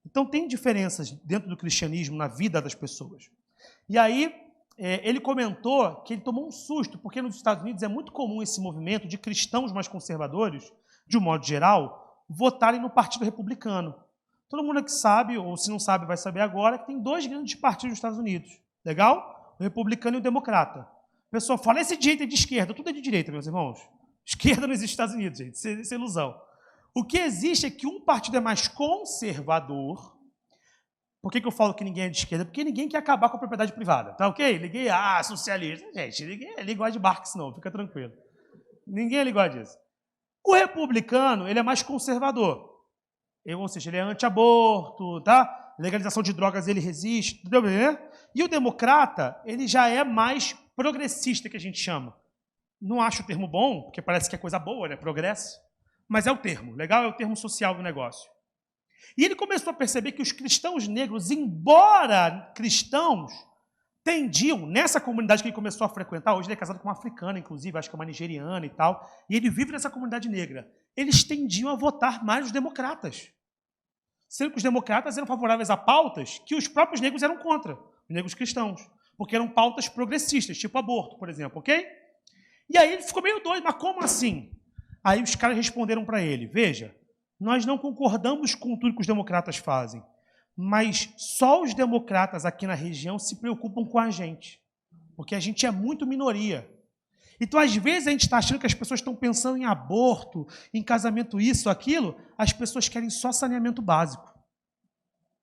Então tem diferenças dentro do cristianismo na vida das pessoas. E aí ele comentou que ele tomou um susto, porque nos Estados Unidos é muito comum esse movimento de cristãos mais conservadores, de um modo geral, votarem no Partido Republicano. Todo mundo aqui sabe, ou se não sabe vai saber agora, que tem 2 grandes partidos nos Estados Unidos. Legal? O republicano e o democrata. A pessoa fala, esse direita é de esquerda, tudo é de direita, meus irmãos. Esquerda não existe nos Estados Unidos, gente, isso é ilusão. O que existe é que um partido é mais conservador. Por que eu falo que ninguém é de esquerda? Porque ninguém quer acabar com a propriedade privada, tá ok? Ninguém, socialista. Gente, ninguém gosta de Marx não, fica tranquilo. Ninguém gosta disso. O republicano, ele é mais conservador. Ou seja, ele é anti-aborto, tá? Legalização de drogas ele resiste, entendeu? E o democrata, ele já é mais progressista, que a gente chama. Não acho o termo bom, porque parece que é coisa boa, né? Progresso. Mas é o termo, legal? É o termo social do negócio. E ele começou a perceber que os cristãos negros, embora cristãos, tendiam, nessa comunidade que ele começou a frequentar, hoje ele é casado com uma africana, inclusive, acho que é uma nigeriana e tal, e ele vive nessa comunidade negra, eles tendiam a votar mais os democratas. Sendo que os democratas eram favoráveis a pautas que os próprios negros eram contra, os negros cristãos, porque eram pautas progressistas, tipo aborto, por exemplo, ok? E aí ele ficou meio doido, mas como assim? Aí os caras responderam para ele, veja, nós não concordamos com tudo que os democratas fazem, mas só os democratas aqui na região se preocupam com a gente, porque a gente é muito minoria. Então, às vezes, a gente está achando que as pessoas estão pensando em aborto, em casamento, isso, aquilo, as pessoas querem só saneamento básico.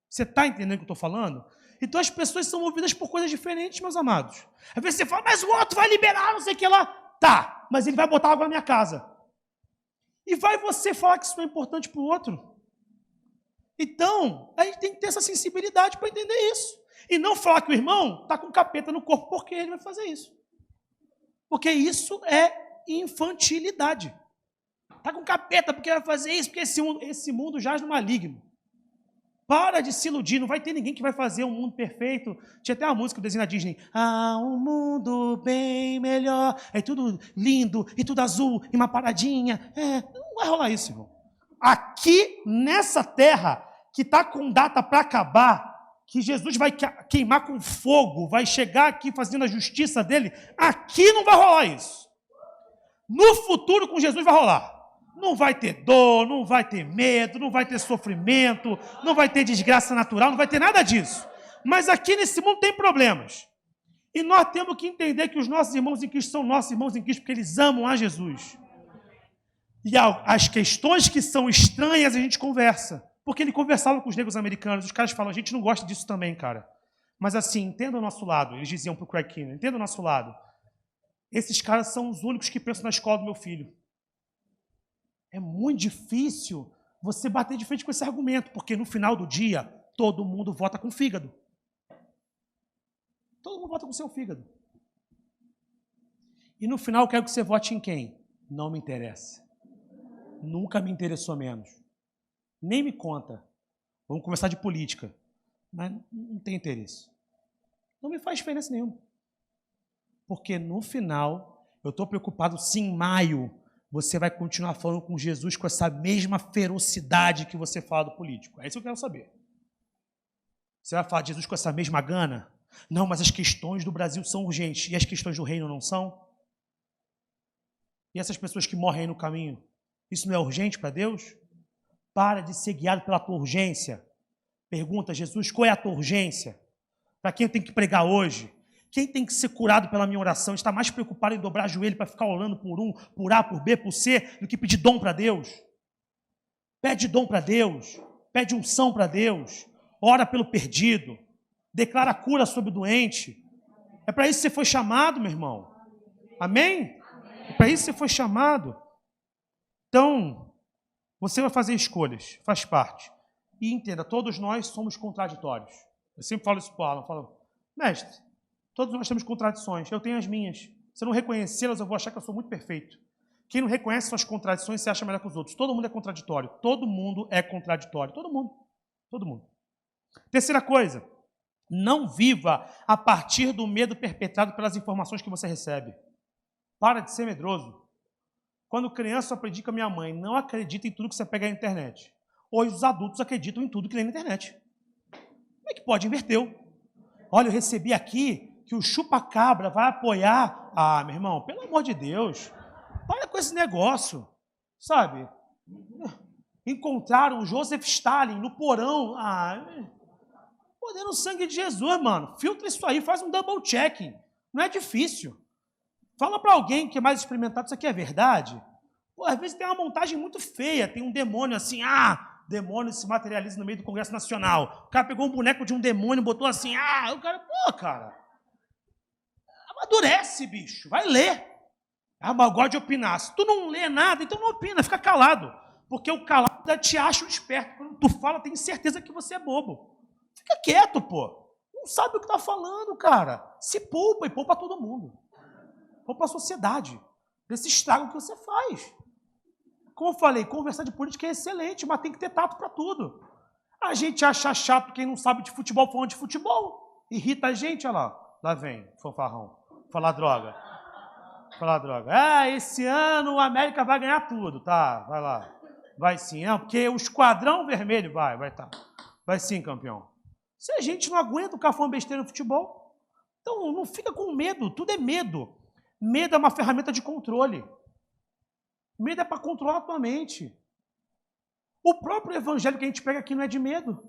Você está entendendo o que eu estou falando? Então, as pessoas são movidas por coisas diferentes, meus amados. Às vezes você fala, mas o outro vai liberar, não sei o que lá. Tá, mas ele vai botar água na minha casa. E vai você falar que isso não é importante para o outro. Então, a gente tem que ter essa sensibilidade para entender isso. E não falar que o irmão está com capeta no corpo porque ele vai fazer isso. Porque isso é infantilidade. Está com capeta porque vai fazer isso, porque esse mundo jaz no maligno. Para de se iludir, não vai ter ninguém que vai fazer um mundo perfeito. Tinha até uma música do desenho da Disney. Um mundo bem melhor. É tudo lindo, e tudo azul, e uma paradinha. Não vai rolar isso, irmão. Aqui, nessa terra, que está com data para acabar, que Jesus vai queimar com fogo, vai chegar aqui fazendo a justiça dele, aqui não vai rolar isso. No futuro, com Jesus, vai rolar. Não vai ter dor, não vai ter medo, não vai ter sofrimento, não vai ter desgraça natural, não vai ter nada disso. Mas aqui nesse mundo tem problemas. E nós temos que entender que os nossos irmãos em Cristo são nossos irmãos em Cristo porque eles amam a Jesus. E as questões que são estranhas a gente conversa. Porque ele conversava com os negros americanos, os caras falam, a gente não gosta disso também, cara. Mas assim, entenda o nosso lado. Eles diziam para o Craig Kinner, entenda o nosso lado. Esses caras são os únicos que pensam na escola do meu filho. É muito difícil você bater de frente com esse argumento, porque no final do dia, todo mundo vota com o fígado. Todo mundo vota com o seu fígado. E no final, eu quero que você vote em quem? Não me interessa. Nunca me interessou menos. Nem me conta. Vamos conversar de política. Mas não tem interesse. Não me faz diferença nenhuma. Porque no final, eu estou preocupado se em maio você vai continuar falando com Jesus com essa mesma ferocidade que você fala do político. É isso que eu quero saber. Você vai falar de Jesus com essa mesma gana? Não, mas as questões do Brasil são urgentes. E as questões do reino não são? E essas pessoas que morrem aí no caminho? Isso não é urgente para Deus? Para de ser guiado pela tua urgência. Pergunta, Jesus, qual é a tua urgência? Para quem eu tenho que pregar hoje? Quem tem que ser curado pela minha oração? Está mais preocupado em dobrar joelho para ficar orando por um, por A, por B, por C, do que pedir dom para Deus? Pede dom para Deus. Pede unção para Deus. Ora pelo perdido. declara cura sobre o doente. É para isso que você foi chamado, meu irmão. Amém? É para isso que você foi chamado. Então, você vai fazer escolhas, faz parte. E entenda, todos nós somos contraditórios. Eu sempre falo isso para o Alan, falo, mestre, todos nós temos contradições, eu tenho as minhas. Se eu não reconhecê-las, eu vou achar que eu sou muito perfeito. Quem não reconhece suas contradições, se acha melhor que os outros. Todo mundo é contraditório. Todo mundo é contraditório. Todo mundo. Todo mundo. Terceira coisa, não viva a partir do medo perpetrado pelas informações que você recebe. Para de ser medroso. Quando criança, eu aprendi com a minha mãe, não acredita em tudo que você pega na internet. Hoje os adultos acreditam em tudo que lê na internet. Como é que pode? Inverteu. Olha, eu recebi aqui que o chupa-cabra vai apoiar. Ah, meu irmão, pelo amor de Deus, para com esse negócio, sabe? Encontraram o Joseph Stalin no porão. Ah, poder no sangue de Jesus, mano. Filtra isso aí, faz um double checking. Não é difícil. Fala para alguém que é mais experimentado, isso aqui é verdade? Pô, às vezes tem uma montagem muito feia, tem um demônio assim, demônio se materializa no meio do Congresso Nacional. O cara pegou um boneco de um demônio, botou assim, o cara, cara, amadurece, bicho, vai ler. Mas eu gosto de opinar. Se tu não lê nada, então não opina, fica calado. Porque o calado te acha um esperto. Quando tu fala, tem certeza que você é bobo. Fica quieto, pô. Não sabe o que tá falando, cara. Se poupa e poupa todo mundo. Poupa a sociedade. Desse estrago que você faz. Como eu falei, conversar de política é excelente, mas tem que ter tato para tudo. A gente acha chato quem não sabe de futebol falando de futebol. Irrita a gente, olha lá. Lá vem, fanfarrão. Falar droga. Esse ano o América vai ganhar tudo, tá? Vai lá. Vai sim, porque o esquadrão vermelho vai sim, campeão. Se a gente não aguenta o cafão besteira no futebol, então não fica com medo, tudo é medo. Medo é uma ferramenta de controle. Medo é para controlar a tua mente. O próprio evangelho que a gente pega aqui não é de medo.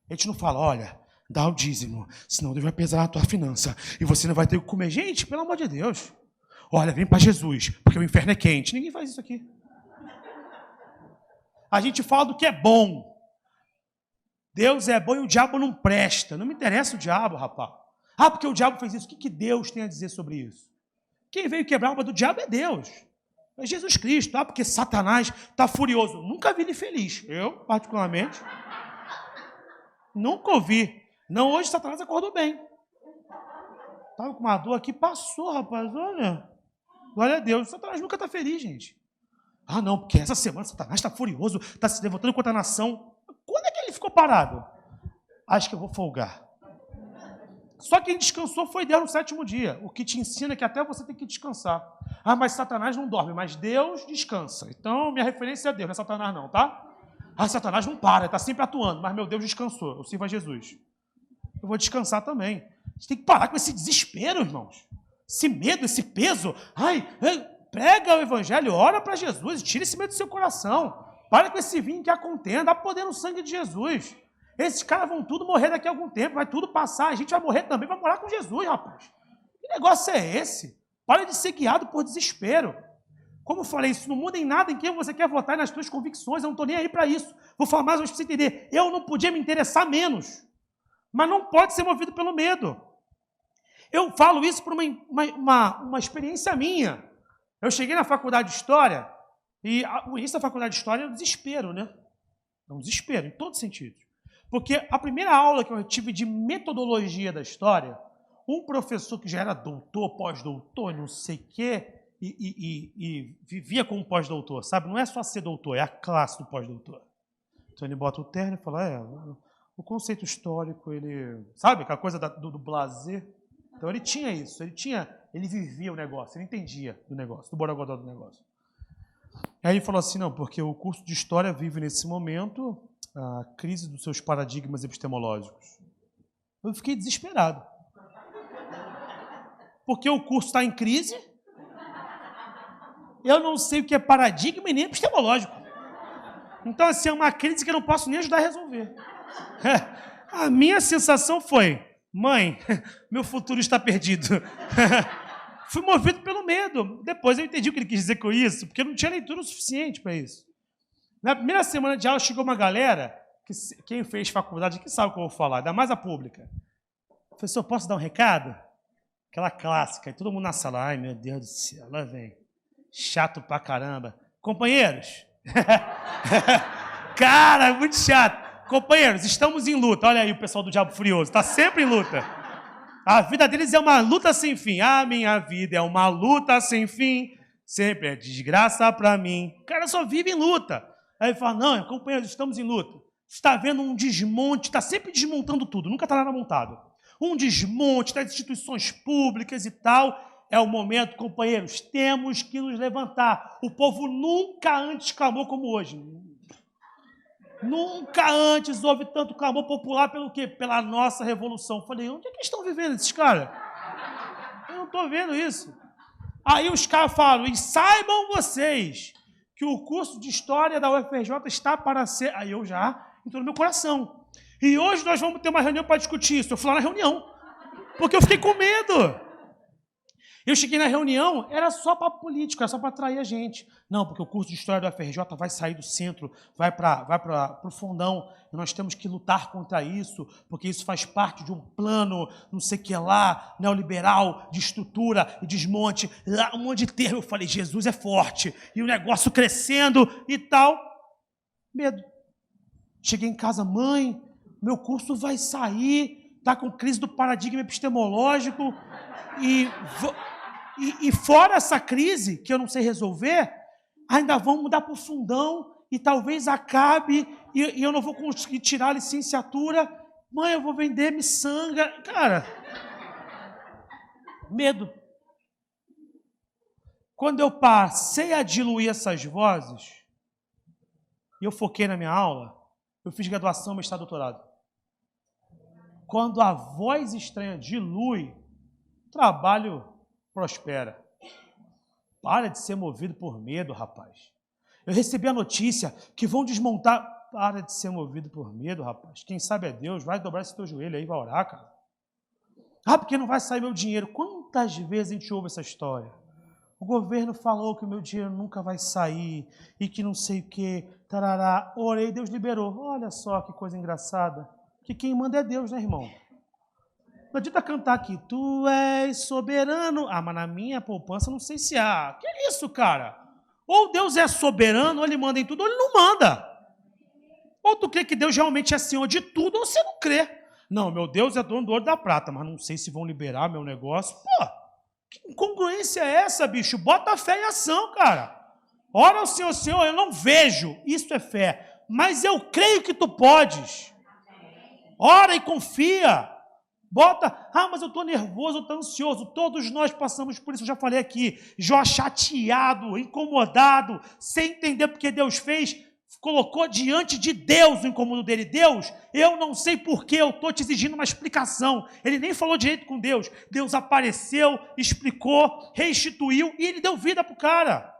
A gente não fala, olha, dá o dízimo, senão Deus vai pesar a tua finança e você não vai ter o que comer. Gente, pelo amor de Deus. Olha, vem para Jesus, porque o inferno é quente. Ninguém faz isso aqui. A gente fala do que é bom. Deus é bom e o diabo não presta. Não me interessa o diabo, rapaz. Porque o diabo fez isso. O que Deus tem a dizer sobre isso? Quem veio quebrar a alma do diabo é Deus. É Jesus Cristo. Porque Satanás está furioso. Nunca vi ele feliz. Eu, particularmente, nunca ouvi. Não, hoje Satanás acordou bem. Estava com uma dor aqui, passou, rapaz. Olha. Glória a Deus. Satanás nunca está feliz, gente. Não, porque essa semana Satanás está furioso, está se levantando contra a nação. Quando é que ele ficou parado? Acho que eu vou folgar. Só quem descansou foi Deus no 7º dia. O que te ensina é que até você tem que descansar. Mas Satanás não dorme, mas Deus descansa. Então, minha referência é Deus, não é Satanás não, tá? Satanás não para, está sempre atuando, mas meu Deus descansou. Eu sirvo a Jesus. Eu vou descansar também. A gente tem que parar com esse desespero, irmãos. Esse medo, esse peso. Prega o evangelho, ora para Jesus, tira esse medo do seu coração. Para com esse vinho que a contenda, dá poder no sangue de Jesus. Esses caras vão tudo morrer daqui a algum tempo, vai tudo passar, a gente vai morrer também, vai morar com Jesus, rapaz. Que negócio é esse? Para de ser guiado por desespero. Como eu falei, isso não muda em nada em quem você quer votar nas suas convicções, eu não estou nem aí para isso. Vou falar mais uma vez para você entender. Eu não podia me interessar menos, mas não pode ser movido pelo medo. Eu falo isso por uma experiência minha. Eu cheguei na faculdade de História, e o início da faculdade de História é um desespero, né? É um desespero, em todos os sentidos. Porque a primeira aula que eu tive de metodologia da História, um professor que já era doutor, pós-doutor, não sei o quê, e vivia como pós-doutor, sabe? Não é só ser doutor, é a classe do pós-doutor. Então ele bota o terno e fala, o conceito histórico, ele... Sabe aquela coisa do blazer? Então ele tinha isso, ele vivia o negócio, ele entendia do negócio, do borogodó do negócio. Aí ele falou assim, não, porque o curso de História vive nesse momento a crise dos seus paradigmas epistemológicos. Eu fiquei desesperado. Porque o curso está em crise, eu não sei o que é paradigma e nem epistemológico. Então, assim, é uma crise que eu não posso nem ajudar a resolver. A minha sensação foi, mãe, meu futuro está perdido. Fui movido pelo medo. Depois eu entendi o que ele quis dizer com isso, porque eu não tinha leitura o suficiente para isso. Na primeira semana de aula chegou uma galera, que quem fez faculdade aqui sabe o que eu vou falar, ainda mais a pública. Professor, posso dar um recado? Aquela clássica, e todo mundo na sala, ai meu Deus do céu, lá vem. Chato pra caramba. Companheiros, cara, muito chato. Companheiros, estamos em luta. Olha aí o pessoal do Diabo Furioso, está sempre em luta. A vida deles é uma luta sem fim. A minha vida é uma luta sem fim. Sempre é desgraça para mim. O cara só vive em luta. Aí ele fala, não, companheiros, estamos em luta. Está vendo um desmonte, está sempre desmontando tudo, nunca está nada montado. Um desmonte das instituições públicas e tal. É o momento, companheiros, temos que nos levantar. O povo nunca antes clamou como hoje. Nunca antes houve tanto clamor popular pelo quê? Pela nossa revolução. Falei, onde é que estão vivendo esses caras? Eu não estou vendo isso. Aí os caras falam, e saibam vocês que o curso de História da UFRJ está para ser... Aí eu já entrou no meu coração. E hoje nós vamos ter uma reunião para discutir isso. Eu fui lá na reunião, porque eu fiquei com medo. Eu cheguei na reunião, era só para político, era só para atrair a gente. Não, porque o curso de História da UFRJ vai sair do centro, vai para o fundão, e nós temos que lutar contra isso, porque isso faz parte de um plano, não sei o que lá, neoliberal, de estrutura e desmonte, lá, um monte de termo. Eu falei, Jesus é forte, e o negócio crescendo e tal. Medo. Cheguei em casa, mãe, meu curso vai sair, está com crise do paradigma epistemológico, e fora essa crise, que eu não sei resolver, ainda vão mudar para o fundão e talvez acabe e eu não vou conseguir tirar a licenciatura. Mãe, eu vou vender miçanga. Cara, medo. Quando eu passei a diluir essas vozes, e eu foquei na minha aula, eu fiz graduação, mestrado, doutorado. Quando a voz estranha dilui, o trabalho prospera. Para de ser movido por medo, rapaz. Eu recebi a notícia que vão desmontar. Para de ser movido por medo, rapaz. Quem sabe é Deus. Vai dobrar esse teu joelho aí, vai orar, cara. Ah, porque não vai sair meu dinheiro. Quantas vezes a gente ouve essa história? O governo falou que o meu dinheiro nunca vai sair e que não sei o quê. Tarará. Orei, Deus liberou. Olha só que coisa engraçada. Que quem manda é Deus, né, irmão? Não adianta cantar aqui, tu és soberano. Ah, mas na minha poupança não sei se há. Que é isso, cara? Ou Deus é soberano, ou ele manda em tudo, ou ele não manda. Ou tu crê que Deus realmente é senhor de tudo, ou você não crê. Não, meu Deus é dono do ouro e da prata, mas não sei se vão liberar meu negócio. Pô, que incongruência é essa, bicho? Bota a fé em ação, cara. Ora ao Senhor, Senhor, eu não vejo. Isso é fé. Mas eu creio que tu podes. Ora e confia. Bota, mas eu estou nervoso, eu estou ansioso. Todos nós passamos por isso, eu já falei aqui. Jó chateado, incomodado, sem entender porque Deus fez, colocou diante de Deus o incômodo dele. Deus, eu não sei porquê, eu estou te exigindo uma explicação. Ele nem falou direito com Deus. Deus apareceu, explicou, restituiu e ele deu vida para o cara.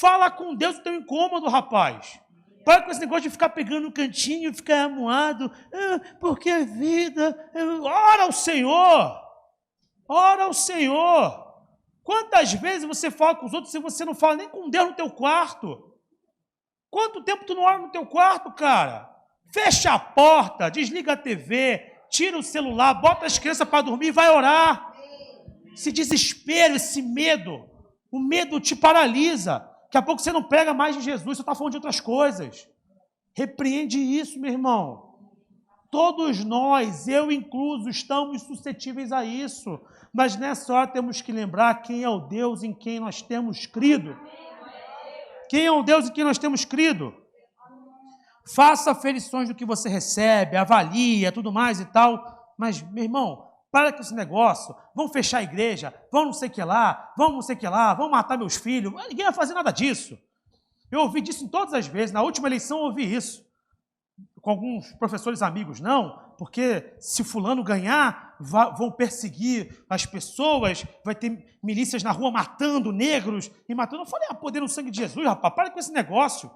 Fala com Deus o teu incômodo, rapaz. Para com esse negócio de ficar pegando no cantinho e ficar amuado. Porque a vida... Ora ao Senhor. Ora ao Senhor. Quantas vezes você fala com os outros se você não fala nem com Deus no teu quarto? Quanto tempo tu não ora no teu quarto, cara? Fecha a porta, desliga a TV, tira o celular, bota as crianças para dormir e vai orar. Esse desespero, esse medo, o medo te paralisa. Daqui a pouco você não prega mais de Jesus, você está falando de outras coisas. Repreende isso, meu irmão. Todos nós, eu incluso, estamos suscetíveis a isso. Mas nessa hora temos que lembrar quem é o Deus em quem nós temos crido. Quem é o Deus em quem nós temos crido? Faça aferições do que você recebe, avalia, tudo mais e tal. Mas, meu irmão, para com esse negócio, vão fechar a igreja, vão não sei o que lá, vão não sei o que lá, vão matar meus filhos. Ninguém vai fazer nada disso. Eu ouvi disso em todas as vezes. Na última eleição eu ouvi isso. Com alguns professores amigos, não, porque se fulano ganhar, vão perseguir as pessoas, vai ter milícias na rua matando negros e matando. Eu falei, poder no sangue de Jesus, rapaz, para com esse negócio.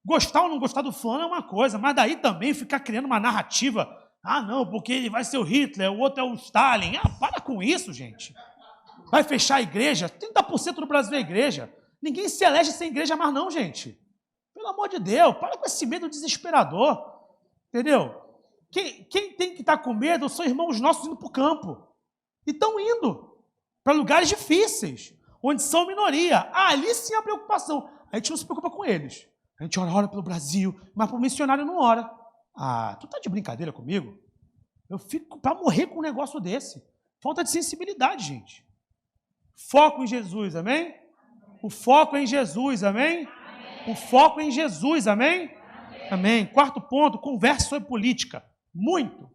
Gostar ou não gostar do fulano é uma coisa, mas daí também ficar criando uma narrativa. Não, porque ele vai ser o Hitler, o outro é o Stalin. Para com isso, gente. Vai fechar a igreja? 30% do Brasil é igreja. Ninguém se elege sem igreja mais não, gente. Pelo amor de Deus, para com esse medo desesperador. Entendeu? Quem tem que estar com medo são irmãos nossos indo para o campo. E estão indo para lugares difíceis, onde são minoria. Ali sim a preocupação. A gente não se preocupa com eles. A gente ora pelo Brasil, mas para o missionário não ora. Tu tá de brincadeira comigo? Eu fico para morrer com um negócio desse. Falta de sensibilidade, gente. Foco em Jesus, amém? O foco é em Jesus, amém? O foco é em Jesus, amém? Amém. Quarto ponto, converse sobre política. Muito.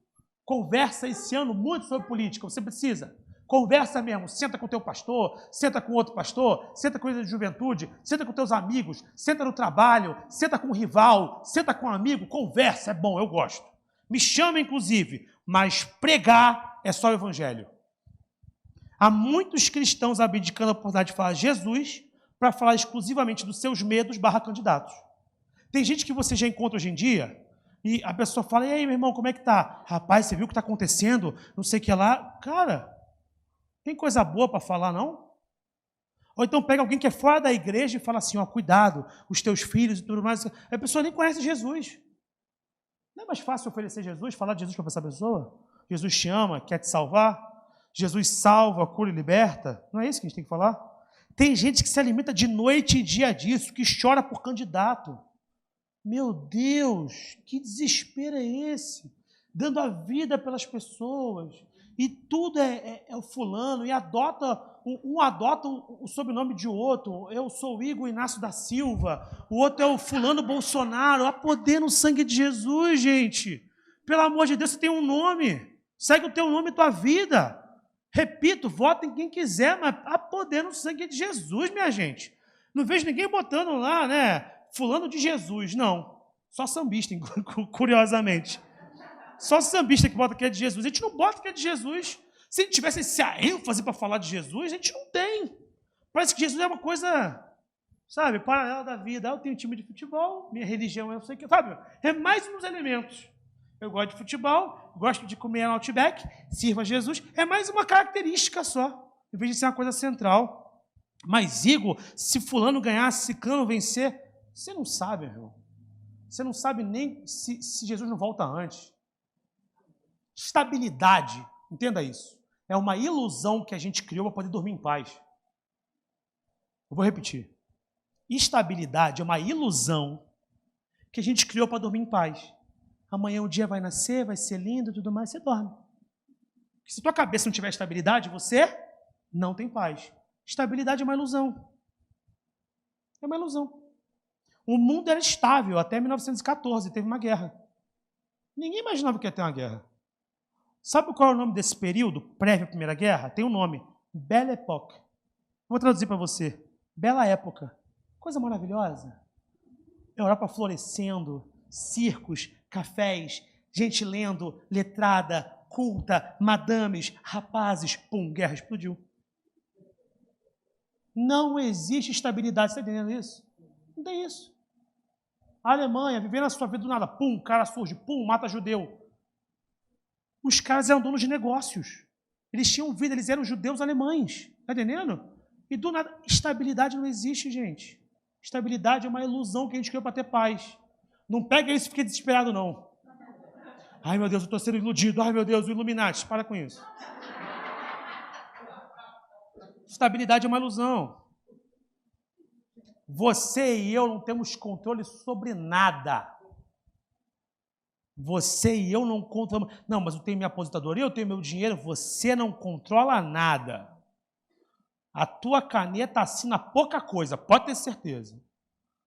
Conversa esse ano muito sobre política. Você precisa. Conversa mesmo. Senta com o teu pastor, senta com outro pastor, senta com ele de juventude, senta com teus amigos, senta no trabalho, senta com o rival, senta com um amigo. Conversa, é bom, eu gosto. Me chama, inclusive, mas pregar é só o evangelho. Há muitos cristãos abdicando a oportunidade de falar de Jesus para falar exclusivamente dos seus medos /candidatos. Tem gente que você já encontra hoje em dia e a pessoa fala, e aí, meu irmão, como é que tá? Rapaz, você viu o que está acontecendo? Não sei o que lá. Cara, tem coisa boa para falar, não? Ou então pega alguém que é fora da igreja e fala assim, ó, cuidado, os teus filhos e tudo mais. A pessoa nem conhece Jesus. Não é mais fácil oferecer Jesus, falar de Jesus para essa pessoa? Jesus te ama, quer te salvar? Jesus salva, cura e liberta? Não é isso que a gente tem que falar? Tem gente que se alimenta de noite e dia disso, que chora por candidato. Meu Deus, que desespero é esse? Dando a vida pelas pessoas. E tudo é o fulano, e um adota o sobrenome de outro. Eu sou o Igor Inácio da Silva, o outro é o fulano Bolsonaro. Há poder no sangue de Jesus, gente. Pelo amor de Deus, você tem um nome. Segue o teu nome e tua vida. Repito, vota em quem quiser, mas há poder no sangue de Jesus, minha gente. Não vejo ninguém botando lá, né? Fulano de Jesus, não. Só sambista, curiosamente. Só sambista que bota que é de Jesus. A gente não bota que é de Jesus. Se a gente tivesse essa ênfase para falar de Jesus, a gente não tem. Parece que Jesus é uma coisa, sabe, paralela da vida. Eu tenho time de futebol, minha religião é não sei o que. Sabe, é mais uns elementos. Eu gosto de futebol, gosto de comer no Outback, sirva a Jesus. É mais uma característica só, em vez de ser uma coisa central. Mas, Igor, se fulano ganhar, se cano vencer, você não sabe, irmão. Você não sabe nem se Jesus não volta antes. Estabilidade, entenda isso. É uma ilusão que a gente criou para poder dormir em paz. Eu vou repetir. Estabilidade é uma ilusão que a gente criou para dormir em paz. Amanhã o dia vai nascer, vai ser lindo e tudo mais, você dorme. Porque se tua cabeça não tiver estabilidade, você não tem paz. Estabilidade é uma ilusão. É uma ilusão. O mundo era estável até 1914, teve uma guerra. Ninguém imaginava que ia ter uma guerra. Sabe qual é o nome desse período, prévio à Primeira Guerra? Tem um nome, Belle Époque. Vou traduzir para você. Bela época. Coisa maravilhosa. Europa florescendo, circos, cafés, gente lendo, letrada, culta, madames, rapazes. Pum, guerra explodiu. Não existe estabilidade. Você está entendendo isso? Não tem isso. A Alemanha, vivendo a sua vida do nada. Pum, cara surge. Pum, mata judeu. Os caras eram donos de negócios. Eles tinham vida, eles eram judeus alemães. Está entendendo? E do nada, estabilidade não existe, gente. Estabilidade é uma ilusão que a gente criou para ter paz. Não pega isso e fique desesperado, não. Ai, meu Deus, eu estou sendo iludido. Ai, meu Deus, o Illuminati. Para com isso. Estabilidade é uma ilusão. Você e eu não temos controle sobre nada. Você e eu não controlamos. Não, mas eu tenho minha aposentadoria, eu tenho meu dinheiro. Você não controla nada. A tua caneta assina pouca coisa, pode ter certeza.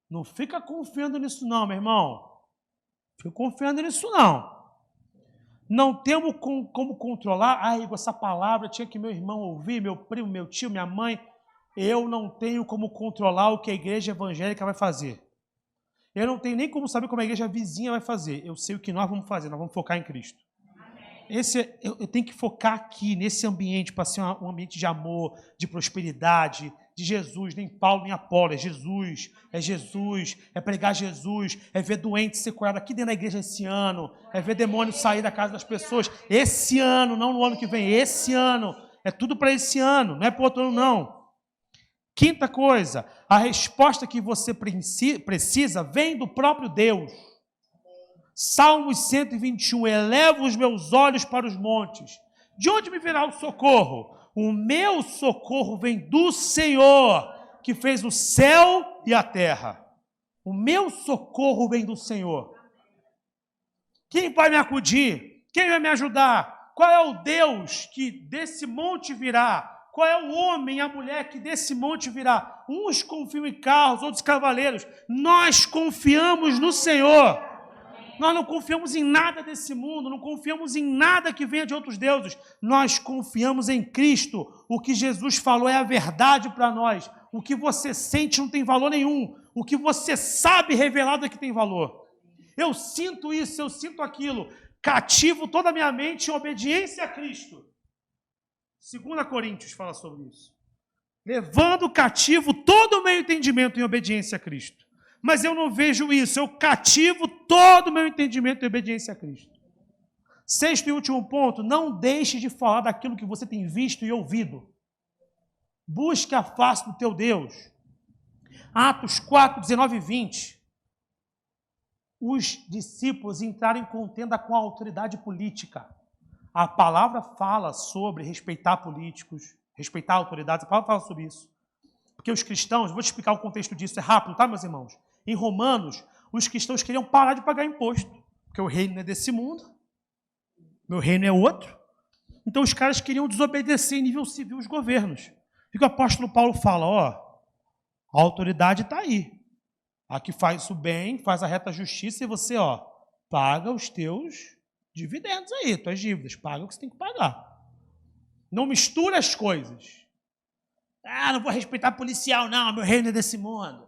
Não fica confiando nisso não, meu irmão. Fica confiando nisso não. Não temos como controlar. Ah, Igor, essa palavra tinha que meu irmão ouvir, meu primo, meu tio, minha mãe. Eu não tenho como controlar o que a igreja evangélica vai fazer. Eu não tenho nem como saber como a igreja vizinha vai fazer. Eu sei o que nós vamos fazer, nós vamos focar em Cristo. Eu tenho que focar aqui, nesse ambiente, para ser um ambiente de amor, de prosperidade, de Jesus, nem Paulo, nem Apolo, é Jesus, é pregar Jesus, é ver doente ser curado aqui dentro da igreja esse ano, é ver demônio sair da casa das pessoas esse ano, não no ano que vem, esse ano, é tudo para esse ano, não é para o outro ano não. Quinta coisa, a resposta que você precisa vem do próprio Deus. Salmos 121, elevo os meus olhos para os montes. De onde me virá o socorro? O meu socorro vem do Senhor, que fez o céu e a terra. O meu socorro vem do Senhor. Quem vai me acudir? Quem vai me ajudar? Qual é o Deus que desse monte virá? Qual é o homem e a mulher que desse monte virá? Uns confiam em carros, outros cavaleiros. Nós confiamos no Senhor. Nós não confiamos em nada desse mundo, não confiamos em nada que venha de outros deuses. Nós confiamos em Cristo. O que Jesus falou é a verdade para nós. O que você sente não tem valor nenhum. O que você sabe revelado é que tem valor. Eu sinto isso, eu sinto aquilo. Cativo toda a minha mente em obediência a Cristo. 2 Coríntios fala sobre isso. Levando cativo todo o meu entendimento em obediência a Cristo. Mas eu não vejo isso, eu cativo todo o meu entendimento em obediência a Cristo. Sexto e último ponto, não deixe de falar daquilo que você tem visto e ouvido. Busque a face do teu Deus. Atos 4, 19 e 20. Os discípulos entraram em contenda com a autoridade política. A palavra fala sobre respeitar políticos, respeitar autoridades, a palavra fala sobre isso. Porque os cristãos, vou te explicar o contexto disso, é rápido, tá, meus irmãos? Em Romanos, os cristãos queriam parar de pagar imposto, porque o reino não é desse mundo, meu reino é outro. Então os caras queriam desobedecer em nível civil os governos. E o apóstolo Paulo fala, ó, a autoridade está aí. A que faz o bem, faz a reta justiça e você, ó, paga os teus dividendos aí, tuas dívidas, paga o que você tem que pagar. Não mistura as coisas. Ah, não vou respeitar policial, não, meu reino é desse mundo.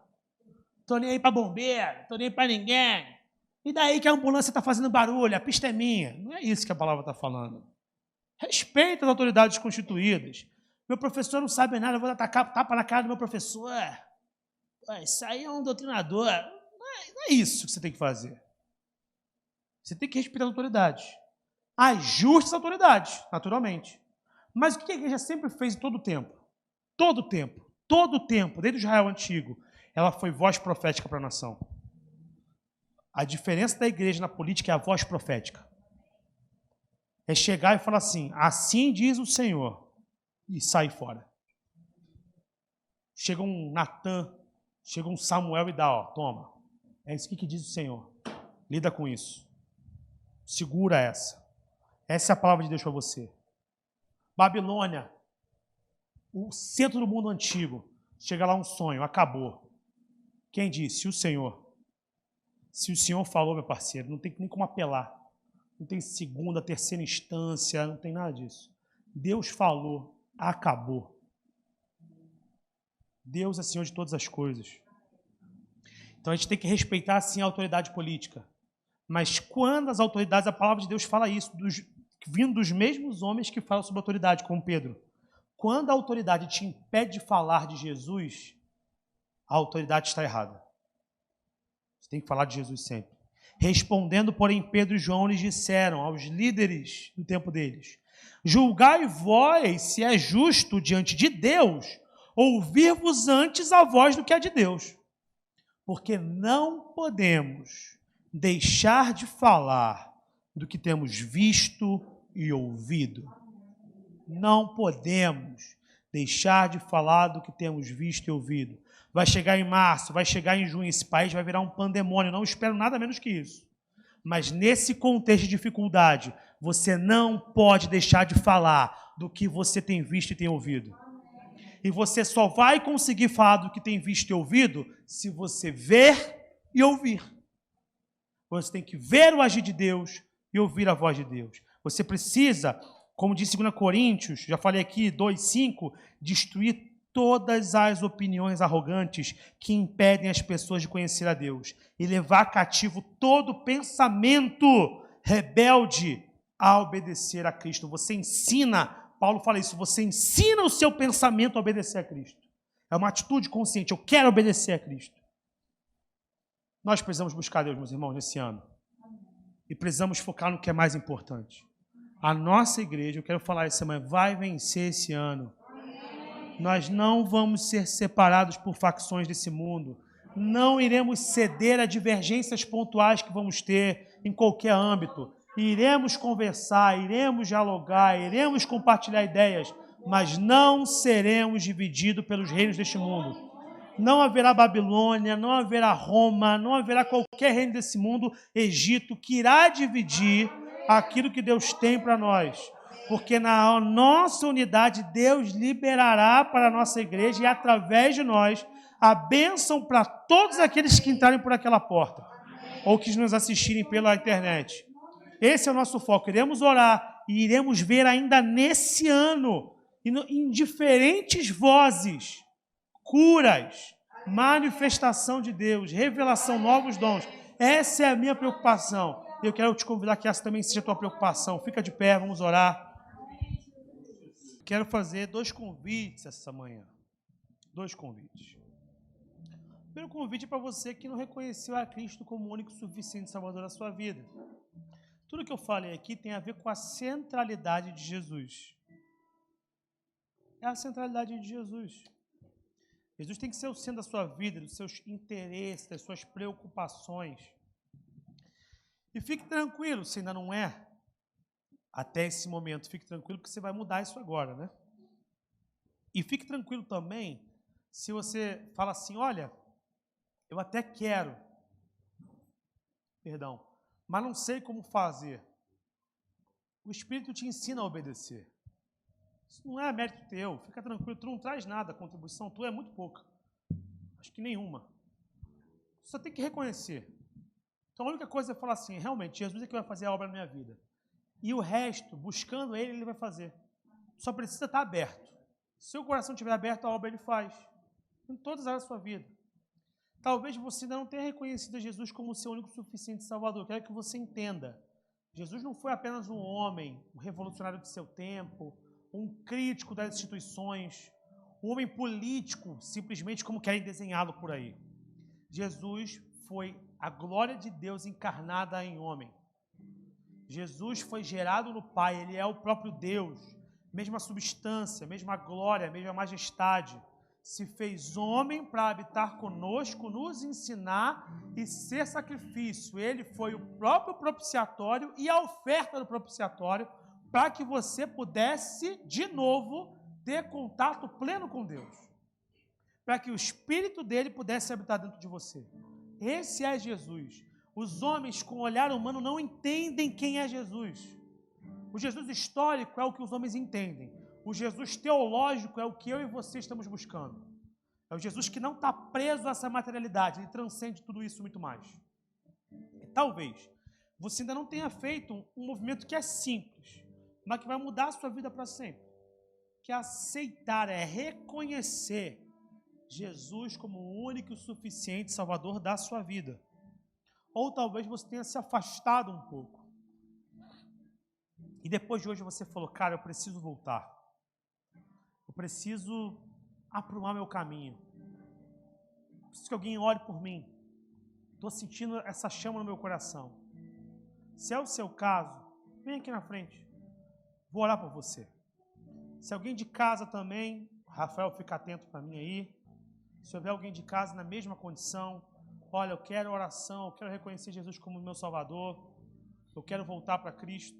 Tô nem aí para bombeiro, tô nem aí para ninguém. E daí que a ambulância está fazendo barulho, a pista é minha. Não é isso que a palavra está falando. Respeita as autoridades constituídas. Meu professor não sabe nada, eu vou dar tapa na cara do meu professor. Isso aí é um doutrinador. Não é isso que você tem que fazer. Você tem que respeitar as autoridades. As justas autoridades, naturalmente. Mas o que a igreja sempre fez em todo o tempo? Todo o tempo, desde o Israel antigo, ela foi voz profética para a nação. A diferença da igreja na política é a voz profética. É chegar e falar assim, assim diz o Senhor, e sair fora. Chega um Natan, chega um Samuel e dá, ó, toma. É isso que diz o Senhor. Lida com isso. Segura essa. Essa é a palavra de Deus para você. Babilônia, o centro do mundo antigo. Chega lá um sonho, acabou. Quem disse? O Senhor. Se o Senhor falou, meu parceiro, não tem nem como apelar. Não tem segunda, terceira instância, não tem nada disso. Deus falou, acabou. Deus é Senhor de todas as coisas. Então a gente tem que respeitar, sim, a autoridade política. Mas quando as autoridades, a palavra de Deus fala isso, vindo dos mesmos homens que falam sobre autoridade, como Pedro. Quando a autoridade te impede de falar de Jesus, a autoridade está errada. Você tem que falar de Jesus sempre. Respondendo, porém, Pedro e João lhes disseram aos líderes do tempo deles, julgai vós se é justo diante de Deus ouvir-vos antes a voz do que a de Deus. Porque não podemos deixar de falar do que temos visto e ouvido. Não podemos deixar de falar do que temos visto e ouvido. Vai chegar em março, vai chegar em junho, esse país vai virar um pandemônio, não espero nada menos que isso. Mas nesse contexto de dificuldade, você não pode deixar de falar do que você tem visto e tem ouvido. E você só vai conseguir falar do que tem visto e ouvido se você ver e ouvir. Você tem que ver o agir de Deus e ouvir a voz de Deus. Você precisa, como diz 2 Coríntios, já falei aqui, 2:5, destruir todas as opiniões arrogantes que impedem as pessoas de conhecer a Deus e levar cativo todo pensamento rebelde a obedecer a Cristo. Você ensina, Paulo fala isso, você ensina o seu pensamento a obedecer a Cristo. É uma atitude consciente, eu quero obedecer a Cristo. Nós precisamos buscar Deus, meus irmãos, nesse ano. E precisamos focar no que é mais importante. A nossa igreja, eu quero falar essa semana, vai vencer esse ano. Nós não vamos ser separados por facções desse mundo. Não iremos ceder a divergências pontuais que vamos ter em qualquer âmbito. Iremos conversar, iremos dialogar, iremos compartilhar ideias, mas não seremos divididos pelos reinos deste mundo. Não haverá Babilônia, não haverá Roma, não haverá qualquer reino desse mundo, Egito, que irá dividir aquilo que Deus tem para nós. Porque na nossa unidade, Deus liberará para a nossa igreja e, através de nós, a bênção para todos aqueles que entrarem por aquela porta ou que nos assistirem pela internet. Esse é o nosso foco. Iremos orar e iremos ver ainda nesse ano, em diferentes vozes, curas, manifestação de Deus, revelação, novos dons. Essa é a minha preocupação. Eu quero te convidar que essa também seja a tua preocupação. Fica de pé, vamos orar. Quero fazer 2 convites essa manhã. 2 convites. O primeiro convite é para você que não reconheceu a Cristo como o único suficiente Salvador da sua vida. Tudo que eu falei aqui tem a ver com a centralidade de Jesus. É a centralidade de Jesus. Jesus tem que ser o centro da sua vida, dos seus interesses, das suas preocupações. E fique tranquilo, se ainda não é, até esse momento, fique tranquilo que você vai mudar isso agora, né? E fique tranquilo também se você fala assim, olha, eu até quero, mas não sei como fazer. O Espírito te ensina a obedecer. Isso não é mérito teu, fica tranquilo, tu não traz nada, a contribuição tua é muito pouca. Acho que nenhuma. Você só tem que reconhecer. Então a única coisa é falar assim, realmente, Jesus é que vai fazer a obra na minha vida. E o resto, buscando Ele, Ele vai fazer. Só precisa estar aberto. Se o coração estiver aberto, a obra Ele faz. Em todas as áreas da sua vida. Talvez você ainda não tenha reconhecido Jesus como o seu único suficiente Salvador. Eu quero que você entenda. Jesus não foi apenas um homem, um revolucionário do seu tempo, um crítico das instituições, um homem político, simplesmente como querem desenhá-lo por aí. Jesus foi a glória de Deus encarnada em homem. Jesus foi gerado no Pai, Ele é o próprio Deus, mesma substância, mesma glória, mesma majestade. Se fez homem para habitar conosco, nos ensinar e ser sacrifício. Ele foi o próprio propiciatório e a oferta do propiciatório para que você pudesse, de novo, ter contato pleno com Deus. Para que o Espírito dele pudesse habitar dentro de você. Esse é Jesus. Os homens com olhar humano não entendem quem é Jesus. O Jesus histórico é o que os homens entendem. O Jesus teológico é o que eu e você estamos buscando. É o Jesus que não está preso a essa materialidade, ele transcende tudo isso muito mais. E talvez você ainda não tenha feito um movimento que é simples, mas que vai mudar a sua vida para sempre. Que é aceitar, é reconhecer Jesus como o único e suficiente Salvador da sua vida. Ou talvez você tenha se afastado um pouco. E depois de hoje você falou, cara, eu preciso voltar. Eu preciso aprumar meu caminho. Preciso que alguém ore por mim. Estou sentindo essa chama no meu coração. Se é o seu caso, vem aqui na frente. Vou orar por você. Se alguém de casa também, Rafael, fica atento para mim aí. Se houver alguém de casa na mesma condição, olha, eu quero oração, eu quero reconhecer Jesus como meu Salvador, eu quero voltar para Cristo,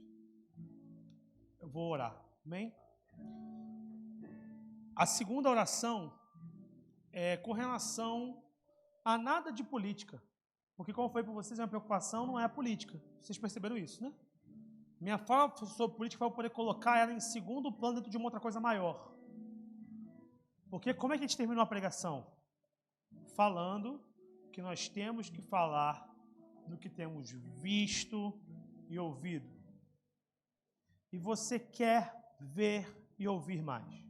eu vou orar. Amém? A segunda oração é com relação a nada de política. Porque, como foi para vocês, a minha preocupação não é a política. Vocês perceberam isso, né? Minha fala sobre política vai poder colocar ela em segundo plano dentro de uma outra coisa maior. Porque como é que a gente termina uma pregação? Falando que nós temos que falar do que temos visto e ouvido. E você quer ver e ouvir mais.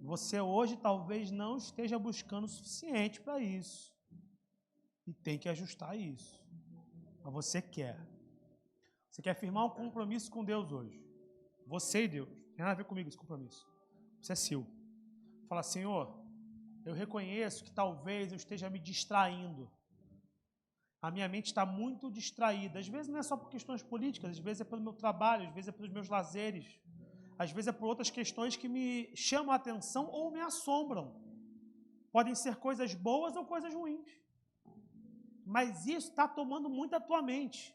Você hoje talvez não esteja buscando o suficiente para isso. E tem que ajustar isso. Mas você quer. Você quer firmar um compromisso com Deus hoje. Você e Deus. Não tem nada a ver comigo esse compromisso. Isso é seu. Fala, Senhor, eu reconheço que talvez eu esteja me distraindo. A minha mente está muito distraída. Às vezes não é só por questões políticas, às vezes é pelo meu trabalho, às vezes é pelos meus lazeres, às vezes é por outras questões que me chamam a atenção ou me assombram. Podem ser coisas boas ou coisas ruins. Mas isso está tomando muito a tua mente.